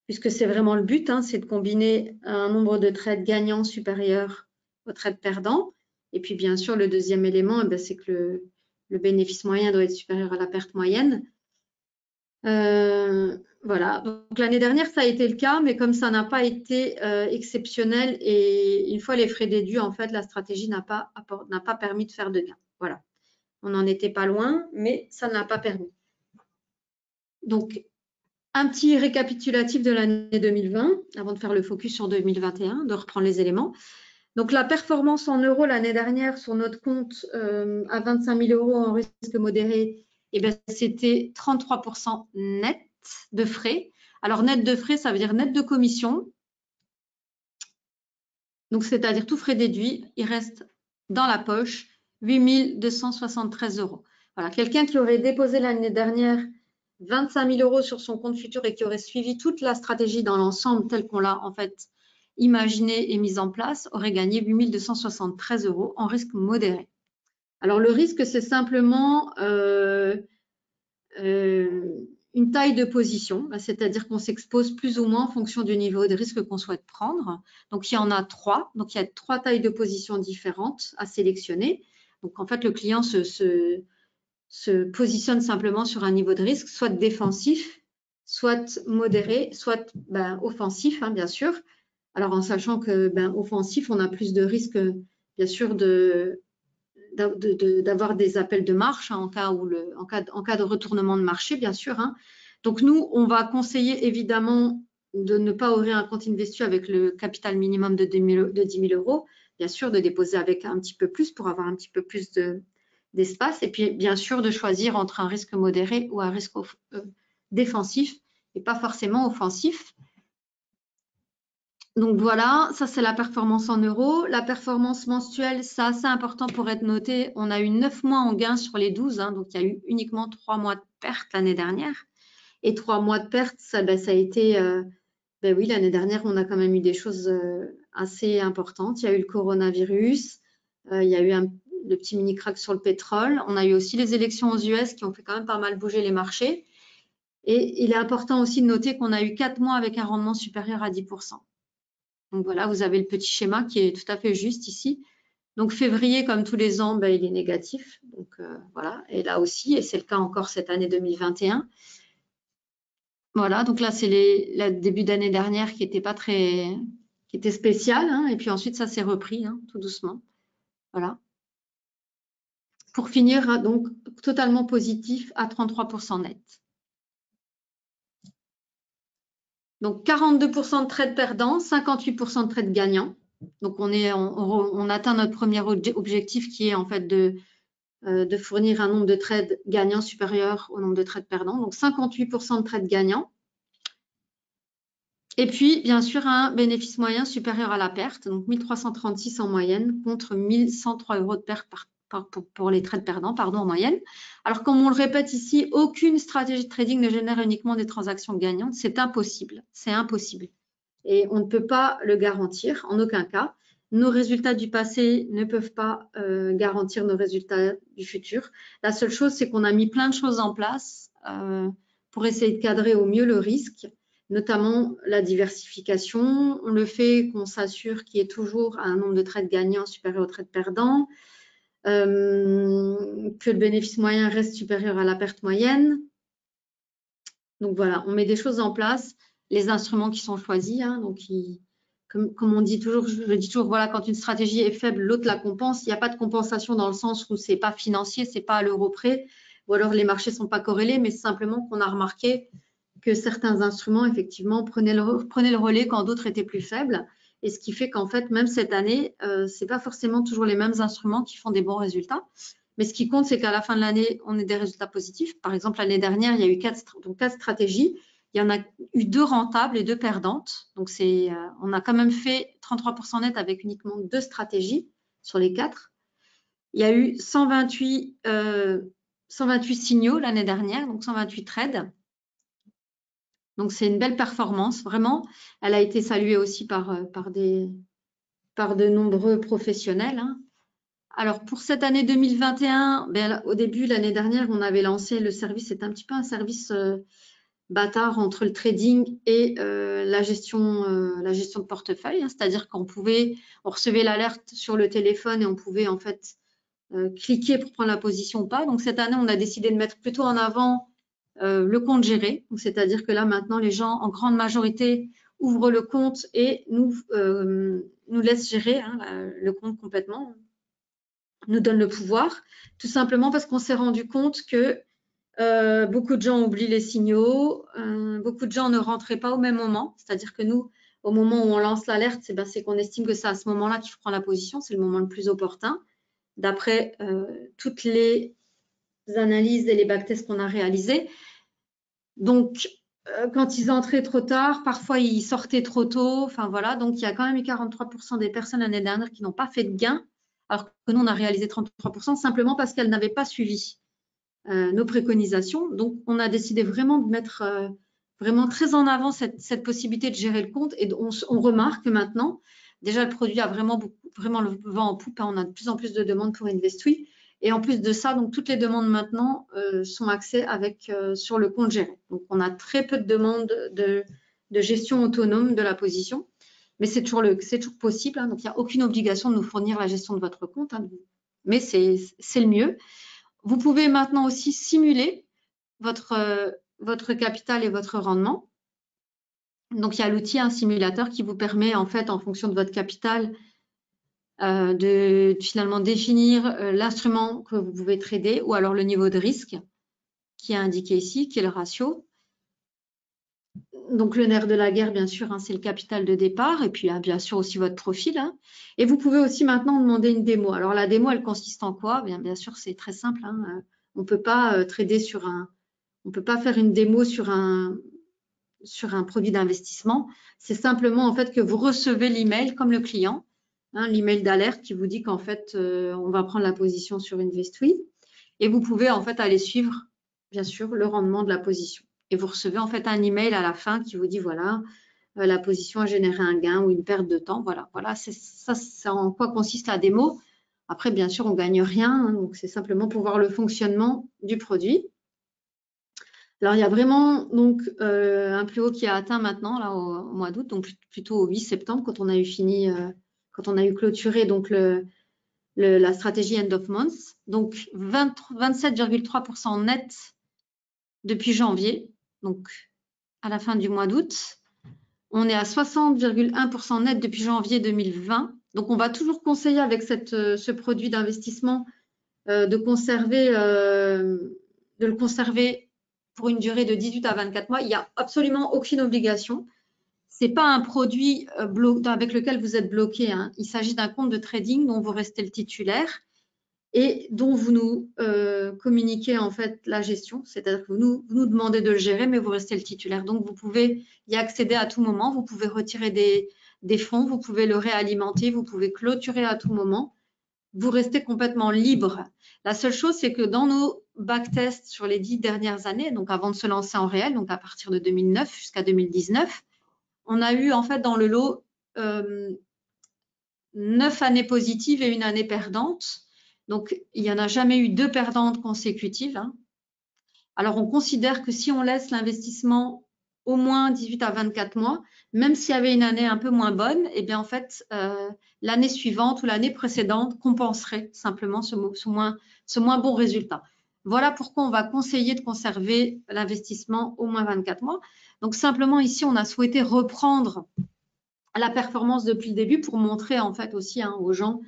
Speaker 1: puisque c'est vraiment le but, hein, c'est de combiner un nombre de trades gagnants supérieur aux trades perdants. Et puis, bien sûr, le deuxième élément, eh bien, c'est que le bénéfice moyen doit être supérieur à la perte moyenne. Voilà, donc l'année dernière, ça a été le cas, mais comme ça n'a pas été exceptionnel et une fois les frais déduits, en fait, la stratégie n'a pas permis de faire de gains. Voilà, on n'en était pas loin, mais ça n'a pas permis. Donc, un petit récapitulatif de l'année 2020, avant de faire le focus sur 2021, de reprendre les éléments. Donc, la performance en euros l'année dernière sur notre compte à 25 000 euros en risque modéré, eh bien, c'était 33% net de frais. Alors, net de frais, ça veut dire net de commission. Donc, c'est-à-dire tout frais déduit, il reste dans la poche 8 273 euros. Voilà, quelqu'un qui aurait déposé l'année dernière 25 000 euros sur son compte futur et qui aurait suivi toute la stratégie dans l'ensemble telle qu'on l'a en fait imaginée et mise en place, aurait gagné 8 273 euros en risque modéré. Alors, le risque, c'est simplement une taille de position, c'est-à-dire qu'on s'expose plus ou moins en fonction du niveau de risque qu'on souhaite prendre. Donc, il y en a 3. Donc, il y a 3 tailles de position différentes à sélectionner. Donc, en fait, le client se positionne simplement sur un niveau de risque, soit défensif, soit modéré, soit offensif, hein, bien sûr. Alors, en sachant que offensif, on a plus de risques, bien sûr, d'avoir des appels de marche, hein, en cas de retournement de marché, bien sûr. Hein. Donc, nous, on va conseiller évidemment de ne pas ouvrir un compte InvestWe avec le capital minimum de 10 000 euros. Bien sûr, de déposer avec un petit peu plus pour avoir un petit peu plus d'espace. Et puis, bien sûr, de choisir entre un risque modéré ou un risque défensif et pas forcément offensif. Donc voilà, ça c'est la performance en euros. La performance mensuelle, c'est assez important pour être noté. On a eu 9 mois en gain sur les 12, hein, donc il y a eu uniquement 3 mois de perte l'année dernière. Et 3 mois de perte, ça a été, oui, l'année dernière, on a quand même eu des choses assez importantes. Il y a eu le coronavirus, il y a eu le petit mini crack sur le pétrole. On a eu aussi les élections aux US qui ont fait quand même pas mal bouger les marchés. Et il est important aussi de noter qu'on a eu 4 mois avec un rendement supérieur à 10%. Donc voilà, vous avez le petit schéma qui est tout à fait juste ici. Donc février, comme tous les ans, il est négatif. Donc voilà, et là aussi, et c'est le cas encore cette année 2021. Voilà, donc là, c'est le début d'année dernière qui était pas très, qui était spécial, hein, et puis ensuite ça s'est repris, hein, tout doucement. Voilà. Pour finir, donc totalement positif à 33% net. Donc 42% de trades perdants, 58% de trades gagnants. Donc on atteint notre premier objectif qui est en fait de fournir un nombre de trades gagnants supérieur au nombre de trades perdants. Donc 58% de trades gagnants. Et puis, bien sûr, un bénéfice moyen supérieur à la perte, donc 1336 en moyenne contre 1103 euros de perte pour les trades perdants, en moyenne. Alors, comme on le répète ici, aucune stratégie de trading ne génère uniquement des transactions gagnantes. C'est impossible. C'est impossible. Et on ne peut pas le garantir en aucun cas. Nos résultats du passé ne peuvent pas garantir nos résultats du futur. La seule chose, c'est qu'on a mis plein de choses en place pour essayer de cadrer au mieux le risque, notamment la diversification. On le fait qu'on s'assure qu'il y ait toujours un nombre de trades gagnants supérieur aux trades perdants, que le bénéfice moyen reste supérieur à la perte moyenne. Donc voilà, on met des choses en place, les instruments qui sont choisis, hein, donc comme on dit toujours, je dis toujours, voilà, quand une stratégie est faible, l'autre la compense. Il n'y a pas de compensation dans le sens où c'est pas financier, c'est pas à l'euro près, ou alors les marchés sont pas corrélés, mais c'est simplement qu'on a remarqué que certains instruments, effectivement, prenaient le relais quand d'autres étaient plus faibles. Et ce qui fait qu'en fait, même cette année, c'est pas forcément toujours les mêmes instruments qui font des bons résultats. Mais ce qui compte, c'est qu'à la fin de l'année, on ait des résultats positifs. Par exemple, l'année dernière, il y a eu 4 stratégies. Il y en a eu 2 rentables et 2 perdantes. Donc, on a quand même fait 33% net avec uniquement 2 stratégies sur les 4. Il y a eu 128 signaux l'année dernière, donc 128 trades. Donc, c'est une belle performance, vraiment. Elle a été saluée aussi par de nombreux professionnels. Hein. Alors, pour cette année 2021, au début, l'année dernière, on avait lancé le service. C'est un petit peu un service bâtard entre le trading et la gestion de portefeuille. Hein. C'est-à-dire on recevait l'alerte sur le téléphone et on pouvait en fait cliquer pour prendre la position ou pas. Donc, cette année, on a décidé de mettre plutôt en avant le compte géré. C'est-à-dire que là, maintenant, les gens, en grande majorité, ouvrent le compte et nous laissent gérer le compte complètement, nous donne le pouvoir, tout simplement parce qu'on s'est rendu compte que beaucoup de gens oublient les signaux, beaucoup de gens ne rentraient pas au même moment. C'est-à-dire que nous, au moment où on lance l'alerte, c'est qu'on estime que c'est à ce moment-là qu'il faut prendre la position, c'est le moment le plus opportun, d'après toutes les analyses et les backtests qu'on a réalisés. Donc, quand ils entraient trop tard, parfois ils sortaient trop tôt. Enfin voilà, donc il y a quand même eu 43% des personnes l'année dernière qui n'ont pas fait de gain, alors que nous on a réalisé 33% simplement parce qu'elles n'avaient pas suivi nos préconisations. Donc, on a décidé vraiment de mettre vraiment très en avant cette possibilité de gérer le compte. Et on remarque maintenant, déjà le produit a vraiment le vent en poupe. Hein, on a de plus en plus de demandes pour Investui. Et en plus de ça, donc toutes les demandes maintenant sont axées sur le compte géré. Donc, on a très peu de demandes de gestion autonome de la position. Mais c'est toujours possible. Hein, donc, il n'y a aucune obligation de nous fournir la gestion de votre compte. Hein, mais c'est le mieux. Vous pouvez maintenant aussi simuler votre capital et votre rendement. Donc, il y a l'outil, un simulateur qui vous permet, en fait, en fonction de votre capital, de finalement définir l'instrument que vous pouvez trader ou alors le niveau de risque qui est indiqué ici, qui est le ratio. Donc, le nerf de la guerre, bien sûr, hein, c'est le capital de départ et puis bien sûr aussi votre profil. Hein. Et vous pouvez aussi maintenant demander une démo. Alors, la démo, elle consiste en quoi? Bien sûr, c'est très simple. Hein. On ne peut pas trader on ne peut pas faire une démo sur un produit d'investissement. C'est simplement en fait que vous recevez l'email comme le client, hein, l'email d'alerte qui vous dit qu'en fait, on va prendre la position sur Investui. Et vous pouvez en fait aller suivre, bien sûr, le rendement de la position. Et vous recevez en fait un email à la fin qui vous dit voilà, la position a généré un gain ou une perte de temps. Voilà, c'est en quoi consiste la démo. Après, bien sûr, on ne gagne rien. Hein, donc, c'est simplement pour voir le fonctionnement du produit. Alors, il y a vraiment donc, un plus haut qui a atteint maintenant, là, au mois d'août, donc plutôt au 8 septembre, quand on a eu fini, quand on a eu clôturé donc, la stratégie end of month. Donc, 27,3% net depuis janvier, donc à la fin du mois d'août. On est à 60,1% net depuis janvier 2020. Donc, on va toujours conseiller avec ce produit d'investissement de le conserver pour une durée de 18 à 24 mois. Il n'y a absolument aucune obligation. Ce n'est pas un produit avec lequel vous êtes bloqué. Hein. Il s'agit d'un compte de trading dont vous restez le titulaire et dont vous nous communiquez en fait la gestion. C'est-à-dire que vous nous demandez de le gérer, mais vous restez le titulaire. Donc, vous pouvez y accéder à tout moment. Vous pouvez retirer des fonds, vous pouvez le réalimenter, vous pouvez clôturer à tout moment. Vous restez complètement libre. La seule chose, c'est que dans nos backtests sur les 10 dernières années, donc avant de se lancer en réel, donc à partir de 2009 jusqu'à 2019, on a eu en fait dans le lot 9 années positives et une année perdante. Donc, il n'y en a jamais eu 2 perdantes consécutives. Hein. Alors, on considère que si on laisse l'investissement au moins 18 à 24 mois, même s'il y avait une année un peu moins bonne, eh bien en fait, l'année suivante ou l'année précédente compenserait simplement ce moins bon résultat. Voilà pourquoi on va conseiller de conserver l'investissement au moins 24 mois. Donc simplement ici, on a souhaité reprendre la performance depuis le début pour montrer en fait aussi aux gens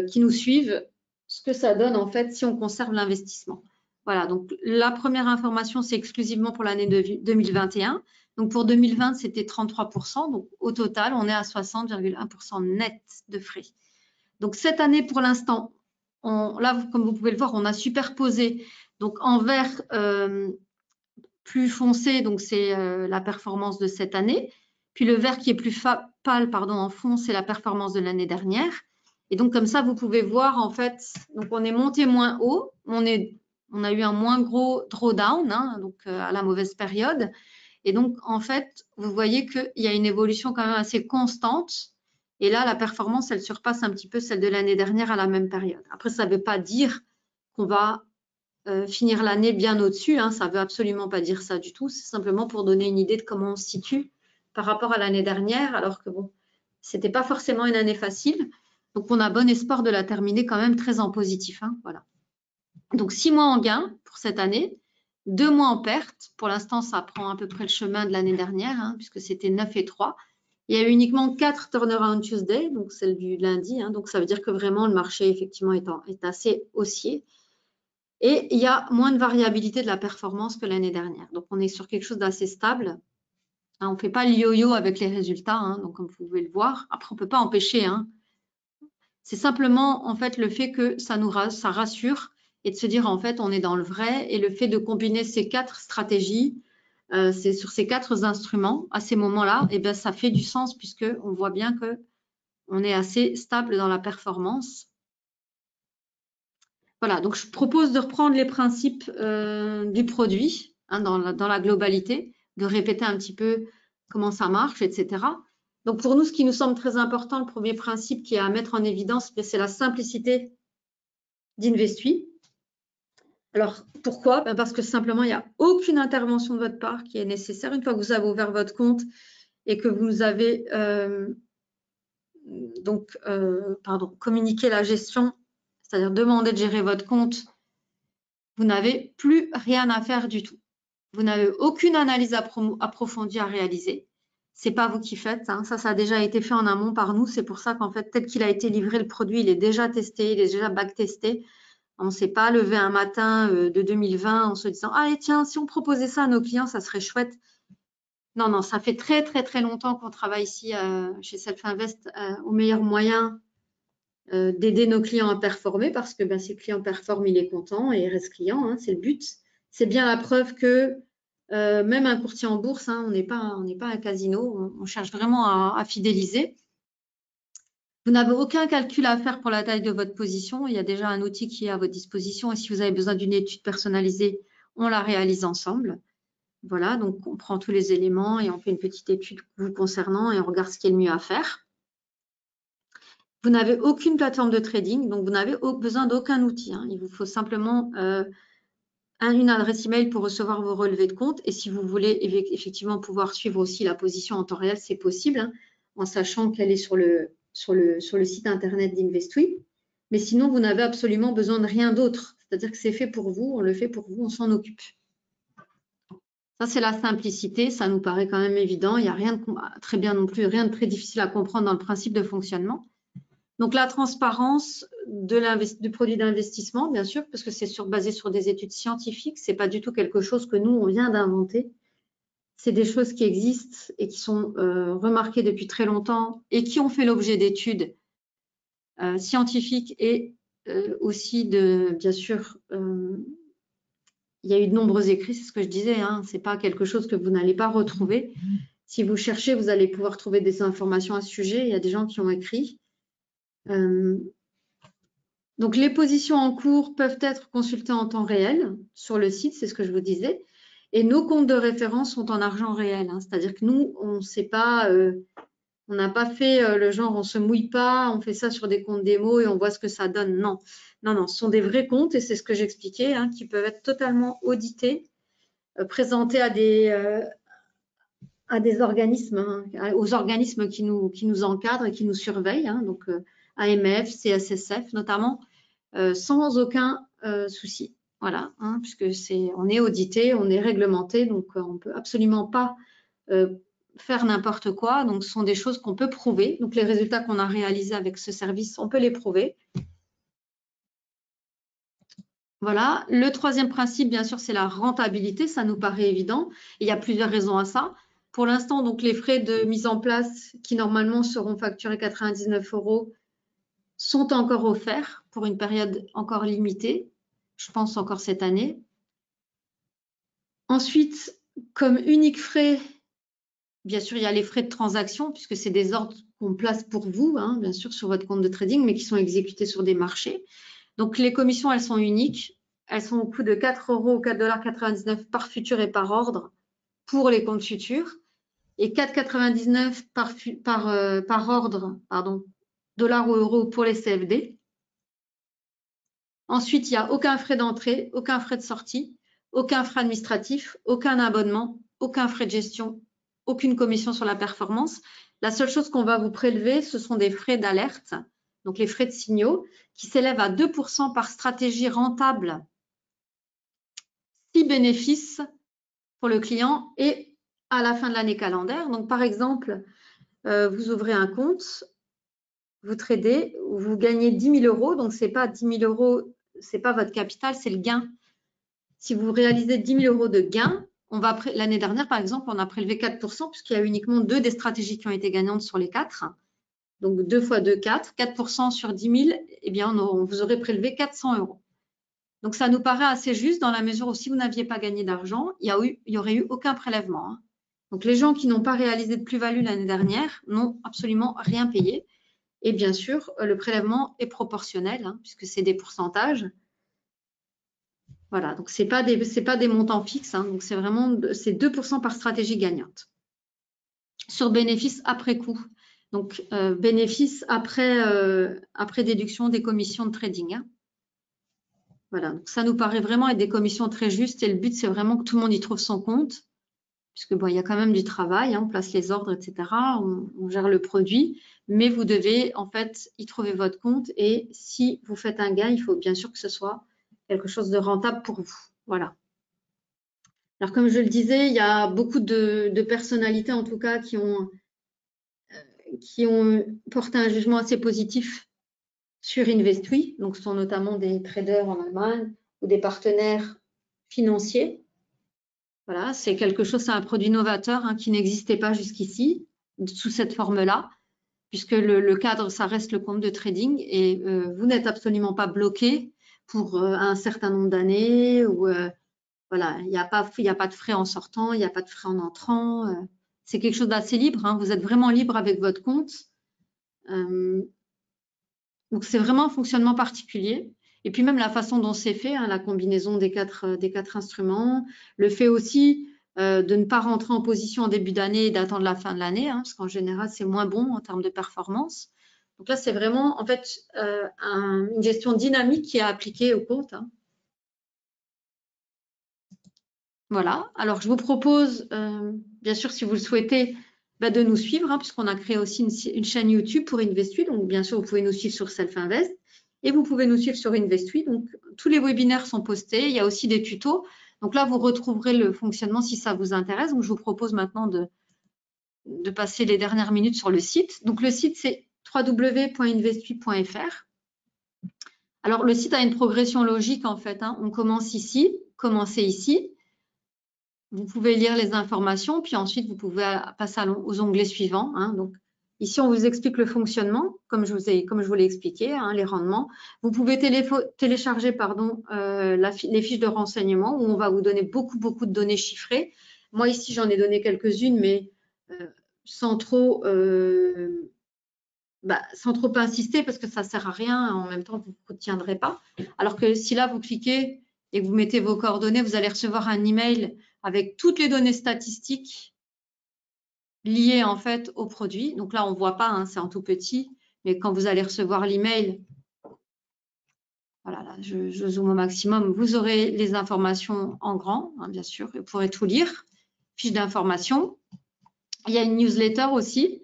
Speaker 1: qui nous suivent ce que ça donne en fait si on conserve l'investissement. Voilà, donc la première information, c'est exclusivement pour l'année 2021. Donc pour 2020, c'était 33%. Donc au total, on est à 60,1% net de frais. Donc cette année, pour l'instant, là, comme vous pouvez le voir, on a superposé. Donc en vert plus foncé, donc c'est la performance de cette année. Puis le vert qui est plus pâle, en fond, c'est la performance de l'année dernière. Et donc, comme ça, vous pouvez voir, en fait, donc on est monté moins haut, on a eu un moins gros drawdown, hein, donc à la mauvaise période. Et donc, en fait, vous voyez qu'il y a une évolution quand même assez constante. Et là, la performance, elle surpasse un petit peu celle de l'année dernière à la même période. Après, ça ne veut pas dire qu'on va finir l'année bien au-dessus, hein, ça ne veut absolument pas dire ça du tout. C'est simplement pour donner une idée de comment on se situe par rapport à l'année dernière, alors que bon, ce n'était pas forcément une année facile. Donc, on a bon espoir de la terminer quand même très en positif. Hein, voilà. Donc, 6 mois en gain pour cette année, 2 mois en perte. Pour l'instant, ça prend à peu près le chemin de l'année dernière, hein, puisque c'était 9 et 3. Il y a eu uniquement 4 turnaround Tuesday, donc celle du lundi. Hein, donc, ça veut dire que vraiment, le marché, effectivement, est assez haussier. Et il y a moins de variabilité de la performance que l'année dernière. Donc, on est sur quelque chose d'assez stable. Hein, on ne fait pas le yo-yo avec les résultats, hein, donc comme vous pouvez le voir. Après, on ne peut pas empêcher. Hein. C'est simplement, en fait, le fait que ça rassure et de se dire, en fait, on est dans le vrai. Et le fait de combiner ces 4 stratégies, c'est sur ces 4 instruments, à ces moments-là, eh bien, ça fait du sens puisqu'on voit bien qu'on est assez stable dans la performance. Voilà, donc je propose de reprendre les principes du produit hein, dans la globalité, de répéter un petit peu comment ça marche, etc. Donc pour nous, ce qui nous semble très important, le premier principe qui est à mettre en évidence, c'est la simplicité d'Investui. Alors pourquoi? Parce que simplement, il n'y a aucune intervention de votre part qui est nécessaire. Une fois que vous avez ouvert votre compte et que vous avez communiqué la gestion, c'est-à-dire demandé de gérer votre compte, vous n'avez plus rien à faire du tout. Vous n'avez aucune analyse approfondie à réaliser. C'est pas vous qui faites. Hein. Ça a déjà été fait en amont par nous. C'est pour ça qu'en fait, tel qu'il a été livré, le produit, il est déjà testé, il est déjà backtesté. On ne s'est pas levé un matin de 2020 en se disant « Ah, tiens, si on proposait ça à nos clients, ça serait chouette. » Non, non, ça fait très, très, très longtemps qu'on travaille ici chez Self-Invest au meilleur moyen d'aider nos clients à performer parce que si le client performe, il est content et il reste client, hein, c'est le but. C'est bien la preuve que même un courtier en bourse, hein, on n'est pas un casino, on cherche vraiment à fidéliser. Vous n'avez aucun calcul à faire pour la taille de votre position. Il y a déjà un outil qui est à votre disposition et si vous avez besoin d'une étude personnalisée, on la réalise ensemble. Voilà, donc on prend tous les éléments et on fait une petite étude vous concernant et on regarde ce qui est le mieux à faire. Vous n'avez aucune plateforme de trading, donc vous n'avez besoin d'aucun outil. Hein. Il vous faut simplement une adresse email pour recevoir vos relevés de compte. Et si vous voulez effectivement pouvoir suivre aussi la position en temps réel, c'est possible, hein, en sachant qu'elle est sur le site internet d'Investui. Mais sinon, vous n'avez absolument besoin de rien d'autre. C'est-à-dire que c'est fait pour vous, on le fait pour vous, on s'en occupe. Ça, c'est la simplicité. Ça nous paraît quand même évident. Il n'y a rien de très bien non plus, rien de très difficile à comprendre dans le principe de fonctionnement. Donc, la transparence du produit d'investissement, bien sûr, parce que c'est basé sur des études scientifiques. Ce n'est pas du tout quelque chose que nous, on vient d'inventer. C'est des choses qui existent et qui sont remarquées depuis très longtemps et qui ont fait l'objet d'études scientifiques et aussi bien sûr, il y a eu de nombreux écrits, c'est ce que je disais. Hein, ce n'est pas quelque chose que vous n'allez pas retrouver. Si vous cherchez, vous allez pouvoir trouver des informations à ce sujet. Il y a des gens qui ont écrit. Donc, les positions en cours peuvent être consultées en temps réel sur le site, c'est ce que je vous disais. Et nos comptes de référence sont en argent réel. Hein, c'est-à-dire que nous, on ne sait pas, on n'a pas fait le genre, on ne se mouille pas, on fait ça sur des comptes démo et on voit ce que ça donne. Non, non, non, ce sont des vrais comptes et c'est ce que j'expliquais, hein, qui peuvent être totalement audités, présentés à des organismes, hein, aux organismes qui nous encadrent et qui nous surveillent, hein, donc AMF, CSSF notamment, sans aucun souci. Voilà, hein, puisque on est audité, on est réglementé, donc on ne peut absolument pas faire n'importe quoi. Donc, ce sont des choses qu'on peut prouver. Donc, les résultats qu'on a réalisés avec ce service, on peut les prouver. Voilà. Le troisième principe, bien sûr, c'est la rentabilité. Ça nous paraît évident. Il y a plusieurs raisons à ça. Pour l'instant, donc les frais de mise en place qui normalement seront facturés 99 € sont encore offerts pour une période encore limitée. Je pense encore cette année. Ensuite, comme unique frais, bien sûr, il y a les frais de transaction puisque c'est des ordres qu'on place pour vous, hein, bien sûr, sur votre compte de trading, mais qui sont exécutés sur des marchés. Donc, les commissions, elles sont uniques. Elles sont au coût de 4 € ou 4,99 $ par futur et par ordre pour les comptes futurs et 4,99 $ par ordre, pardon, dollars ou euros pour les CFD. Ensuite, il n'y a aucun frais d'entrée, aucun frais de sortie, aucun frais administratif, aucun abonnement, aucun frais de gestion, aucune commission sur la performance. La seule chose qu'on va vous prélever, ce sont des frais d'alerte, donc les frais de signaux, qui s'élèvent à 2 % par stratégie rentable, 6 bénéfices pour le client et à la fin de l'année calendaire. Donc, par exemple, vous ouvrez un compte, vous tradez, vous gagnez 10 000 €, donc ce n'est pas 10 000 €, ce n'est pas votre capital, c'est le gain. Si vous réalisez 10 000 € de gain, l'année dernière, par exemple, on a prélevé 4 % puisqu'il y a uniquement 2 des stratégies qui ont été gagnantes sur les 4. Donc, 2 fois 2, 4. 4 % sur 10 000, eh bien, on vous aurait prélevé 400 €. Donc, ça nous paraît assez juste dans la mesure où si vous n'aviez pas gagné d'argent, il n'y aurait eu aucun prélèvement. Hein. Donc, les gens qui n'ont pas réalisé de plus-value l'année dernière n'ont absolument rien payé. Et bien sûr, le prélèvement est proportionnel, hein, puisque c'est des pourcentages. Voilà, donc ce n'est pas des montants fixes, hein, donc c'est 2 % par stratégie gagnante. Sur bénéfice après coût, donc bénéfice après déduction des commissions de trading. Hein. Voilà, donc ça nous paraît vraiment être des commissions très justes et le but c'est vraiment que tout le monde y trouve son compte, puisque bon, il y a quand même du travail, hein, on place les ordres, etc., on gère le produit, mais vous devez en fait y trouver votre compte et si vous faites un gain, il faut bien sûr que ce soit quelque chose de rentable pour vous. Voilà. Alors, comme je le disais, il y a beaucoup de personnalités, en tout cas, qui ont porté un jugement assez positif sur Investui. Donc, ce sont notamment des traders en Allemagne ou des partenaires financiers. Voilà, c'est quelque chose, c'est un produit novateur hein, qui n'existait pas jusqu'ici, sous cette forme-là, puisque le cadre, ça reste le compte de trading et vous n'êtes absolument pas bloqué pour un certain nombre d'années ou voilà, il n'y a pas de frais en sortant, il n'y a pas de frais en entrant. C'est quelque chose d'assez libre. Hein, vous êtes vraiment libre avec votre compte. Donc, c'est vraiment un fonctionnement particulier. Et puis, même la façon dont c'est fait, hein, la combinaison des quatre instruments, le fait aussi de ne pas rentrer en position en début d'année et d'attendre la fin de l'année, hein, parce qu'en général, c'est moins bon en termes de performance. Donc là, c'est vraiment en fait une gestion dynamique qui est appliquée au compte. Hein. Voilà, alors je vous propose, bien sûr, si vous le souhaitez, de nous suivre, hein, puisqu'on a créé aussi une chaîne YouTube pour Investui. Donc, bien sûr, vous pouvez nous suivre sur Self-Invest et vous pouvez nous suivre sur Investui. Donc, tous les webinaires sont postés. Il y a aussi des tutos. Donc là, vous retrouverez le fonctionnement si ça vous intéresse. Donc, je vous propose maintenant de passer les dernières minutes sur le site. Donc, le site, c'est www.investui.fr. Alors, le site a une progression logique, en fait. Hein. On commence ici, commencer ici. Vous pouvez lire les informations, puis ensuite, vous pouvez passer aux onglets suivants. Hein. Donc, ici, on vous explique le fonctionnement, comme je vous l'ai expliqué, hein, les rendements. Vous pouvez télécharger les fiches de renseignement où on va vous donner beaucoup de données chiffrées. Moi, ici, j'en ai donné quelques-unes, mais sans trop insister parce que ça ne sert à rien. En même temps, vous ne retiendrez pas. Alors que si là, vous cliquez et que vous mettez vos coordonnées, vous allez recevoir un email avec toutes les données statistiques liées en fait au produit. Donc là, on ne voit pas, hein, c'est en tout petit, mais quand vous allez recevoir l'email, voilà, là, je zoome au maximum, vous aurez les informations en grand, hein, bien sûr, vous pourrez tout lire, fiche d'information. Il y a une newsletter aussi.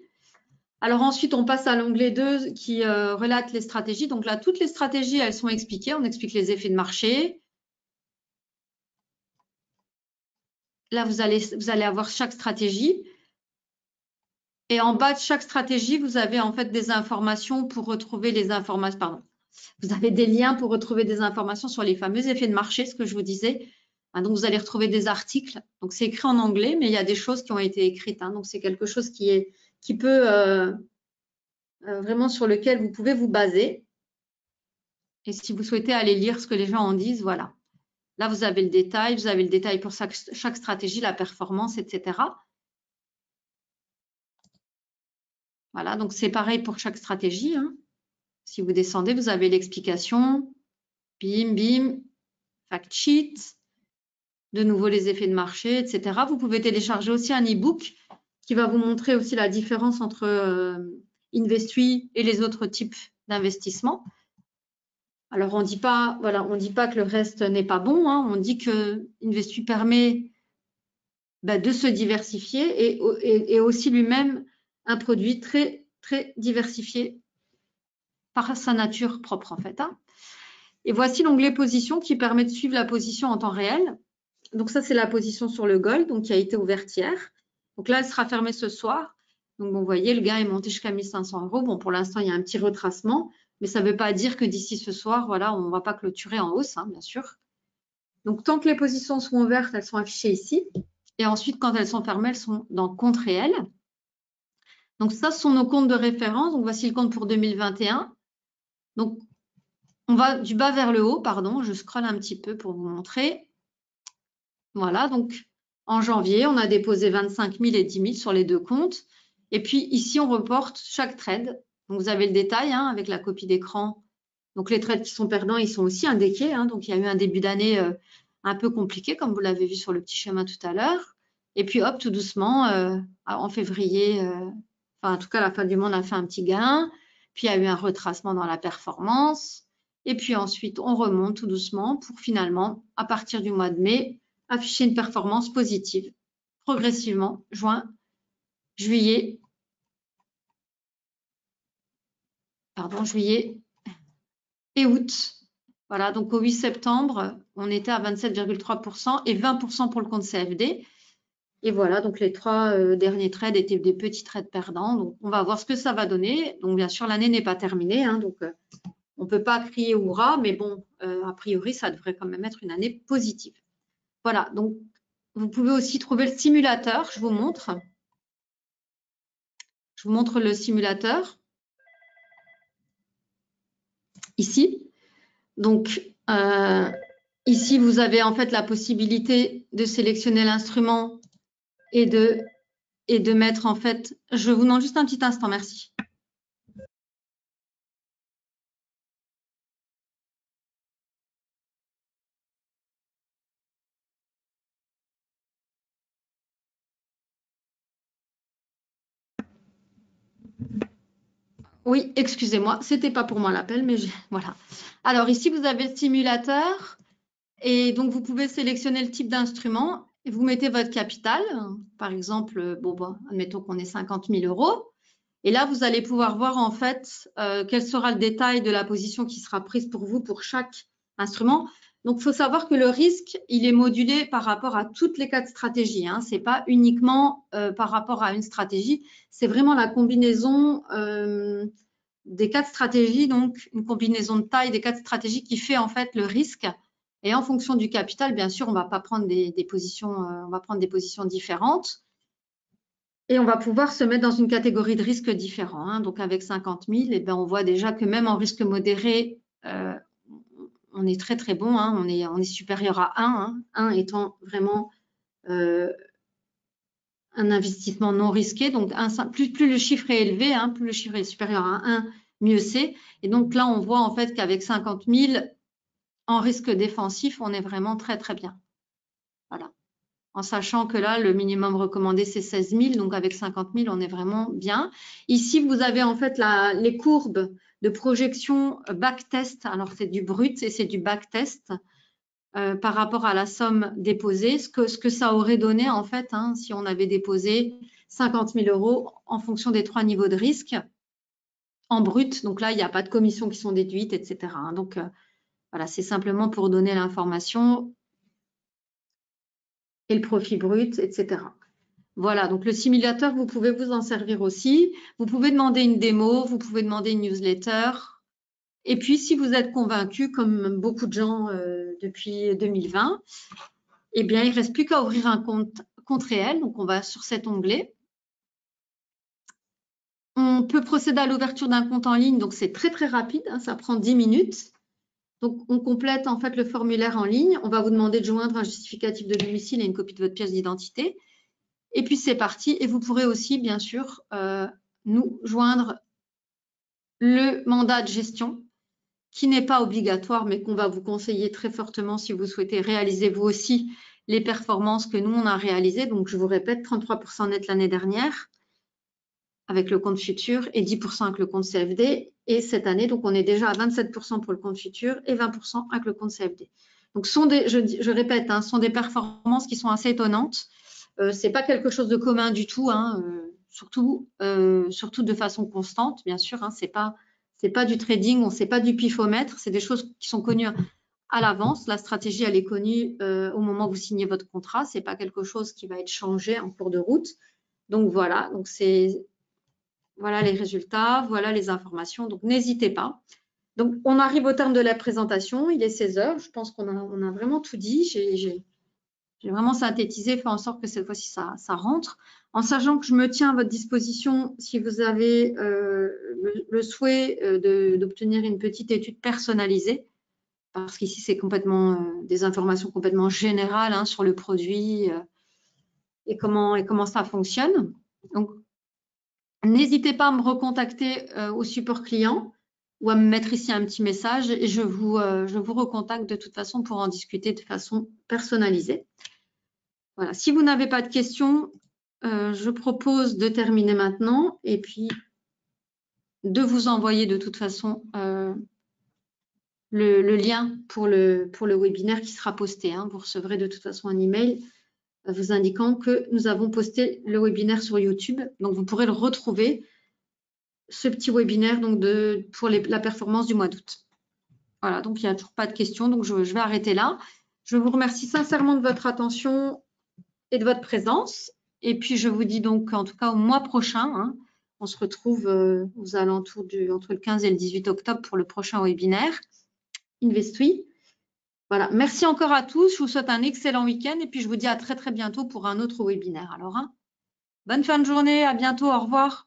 Speaker 1: Alors ensuite, on passe à l'onglet 2 qui relate les stratégies. Donc là, toutes les stratégies, elles sont expliquées. On explique les effets de marché. Là, vous allez avoir chaque stratégie. Et en bas de chaque stratégie, vous avez en fait des informations pour retrouver les informations. Pardon. Vous avez des liens pour retrouver des informations sur les fameux effets de marché, ce que je vous disais. Donc, vous allez retrouver des articles. Donc, c'est écrit en anglais, mais il y a des choses qui ont été écrites. Hein. Donc, c'est quelque chose qui peut vraiment sur lequel vous pouvez vous baser. Et si vous souhaitez aller lire ce que les gens en disent, voilà. Là, vous avez le détail. Vous avez le détail pour chaque stratégie, la performance, etc. Voilà, donc c'est pareil pour chaque stratégie, hein. Si vous descendez, vous avez l'explication, bim, bim, fact sheet, de nouveau les effets de marché, etc. Vous pouvez télécharger aussi un e-book qui va vous montrer aussi la différence entre Investui et les autres types d'investissements. Alors, on dit pas, voilà, on dit pas que le reste n'est pas bon, hein. On dit que Investui permet de se diversifier et aussi lui-même un produit très, très diversifié par sa nature propre, en fait, hein. Et voici l'onglet position qui permet de suivre la position en temps réel. Donc ça, c'est la position sur le gold, donc qui a été ouverte hier. Donc là, elle sera fermée ce soir. Donc vous voyez, le gain est monté jusqu'à 1 500 €. Bon, pour l'instant, il y a un petit retracement, mais ça ne veut pas dire que d'ici ce soir, voilà, on ne va pas clôturer en hausse, hein, bien sûr. Donc tant que les positions sont ouvertes, elles sont affichées ici. Et ensuite, quand elles sont fermées, elles sont dans compte réel. Donc ça, ce sont nos comptes de référence. Donc voici le compte pour 2021. Donc on va du bas vers le haut, pardon, je scrolle un petit peu pour vous montrer. Voilà, donc en janvier, on a déposé 25 000 et 10 000 sur les deux comptes. Et puis ici, on reporte chaque trade. Donc vous avez le détail, hein, avec la copie d'écran. Donc les trades qui sont perdants, ils sont aussi indiqués, hein. Donc il y a eu un début d'année un peu compliqué, comme vous l'avez vu sur le petit schéma tout à l'heure. Et puis hop, tout doucement, en février, enfin en tout cas, la fin du mois, on a fait un petit gain. Puis il y a eu un retracement dans la performance. Et puis ensuite, on remonte tout doucement pour finalement, à partir du mois de mai, afficher une performance positive progressivement, juin, juillet et août. Voilà, donc au 8 septembre, on était à 27,3% et 20% pour le compte CFD. Et voilà, donc les trois derniers trades étaient des petits trades perdants. Donc on va voir ce que ça va donner. Donc bien sûr, l'année n'est pas terminée, hein, donc on ne peut pas crier hurrah, mais bon, a priori, ça devrait quand même être une année positive. Voilà, donc vous pouvez aussi trouver le simulateur, je vous montre. Je vous montre le simulateur ici. Donc, ici, vous avez en fait la possibilité de sélectionner l'instrument et de mettre en fait… Je vous demande juste un petit instant, merci. Oui, excusez-moi, c'était pas pour moi l'appel, mais voilà. Alors ici, vous avez le simulateur et donc vous pouvez sélectionner le type d'instrument et vous mettez votre capital. Par exemple, admettons qu'on ait 50 000 €. Et là, vous allez pouvoir voir en fait quel sera le détail de la position qui sera prise pour vous pour chaque instrument. Donc, il faut savoir que le risque, il est modulé par rapport à toutes les 4 stratégies, hein. Ce n'est pas uniquement par rapport à une stratégie, c'est vraiment la combinaison des 4 stratégies, donc une combinaison de taille des 4 stratégies qui fait en fait le risque. Et en fonction du capital, bien sûr, on ne va pas prendre des positions, on va prendre des positions différentes. Et on va pouvoir se mettre dans une catégorie de risque différent, hein. Donc, avec 50 000, eh bien, on voit déjà que même en risque modéré, on est très, très bon, hein. On est supérieur à 1, hein. 1 étant vraiment un investissement non risqué. Donc, plus le chiffre est élevé, hein, plus le chiffre est supérieur à 1, mieux c'est. Et donc, là, on voit en fait qu'avec 50 000, en risque défensif, on est vraiment très, très bien. Voilà. En sachant que là, le minimum recommandé, c'est 16 000. Donc, avec 50 000, on est vraiment bien. Ici, vous avez en fait les courbes de projection backtest. Alors, c'est du brut et c'est du backtest par rapport à la somme déposée. Ce que ça aurait donné, en fait, hein, si on avait déposé 50 000 € en fonction des 3 niveaux de risque en brut. Donc là, il n'y a pas de commissions qui sont déduites, etc. Hein. Donc, voilà, c'est simplement pour donner l'information et le profit brut, etc. Voilà, donc le simulateur, vous pouvez vous en servir aussi. Vous pouvez demander une démo, vous pouvez demander une newsletter. Et puis, si vous êtes convaincu, comme beaucoup de gens depuis 2020, eh bien, il ne reste plus qu'à ouvrir un compte réel. Donc, on va sur cet onglet. On peut procéder à l'ouverture d'un compte en ligne. Donc, c'est très, très rapide, hein, ça prend 10 minutes. Donc, on complète en fait le formulaire en ligne. On va vous demander de joindre un justificatif de domicile et une copie de votre pièce d'identité. Et puis, c'est parti. Et vous pourrez aussi, bien sûr, nous joindre le mandat de gestion qui n'est pas obligatoire, mais qu'on va vous conseiller très fortement si vous souhaitez réaliser vous aussi les performances que nous, on a réalisées. Donc, je vous répète, 33% net l'année dernière avec le compte futur et 10% avec le compte CFD. Et cette année, donc, on est déjà à 27% pour le compte futur et 20% avec le compte CFD. Donc, je répète, sont des performances qui sont assez étonnantes. C'est pas quelque chose de commun du tout, surtout de façon constante, bien sûr. C'est pas du trading, c'est pas du pifomètre, c'est des choses qui sont connues à l'avance. La stratégie, elle est connue au moment où vous signez votre contrat. C'est pas quelque chose qui va être changé en cours de route. Donc voilà, voilà les résultats, voilà les informations. Donc n'hésitez pas. Donc on arrive au terme de la présentation. Il est 16h. Je pense qu'on a vraiment tout dit. J'ai vraiment synthétisé, fait en sorte que cette fois-ci, ça rentre. En sachant que je me tiens à votre disposition si vous avez le souhait d'obtenir une petite étude personnalisée, parce qu'ici, c'est complètement des informations complètement générales sur le produit et comment ça fonctionne. Donc, n'hésitez pas à me recontacter au support client ou à me mettre ici un petit message et je vous recontacte de toute façon pour en discuter de façon personnalisée. Voilà. Si vous n'avez pas de questions, je propose de terminer maintenant et puis de vous envoyer de toute façon le lien pour le webinaire qui sera posté. Vous recevrez de toute façon un email vous indiquant que nous avons posté le webinaire sur YouTube. Donc, vous pourrez le retrouver, ce petit webinaire donc pour la performance du mois d'août. Voilà, donc il n'y a toujours pas de questions, donc je vais arrêter là. Je vous remercie sincèrement de votre attention et de votre présence. Et puis, je vous dis donc, en tout cas, au mois prochain, on se retrouve aux alentours entre le 15 et le 18 octobre pour le prochain webinaire Investui. Voilà, merci encore à tous. Je vous souhaite un excellent week-end et puis je vous dis à très, très bientôt pour un autre webinaire. Alors, bonne fin de journée, à bientôt, au revoir.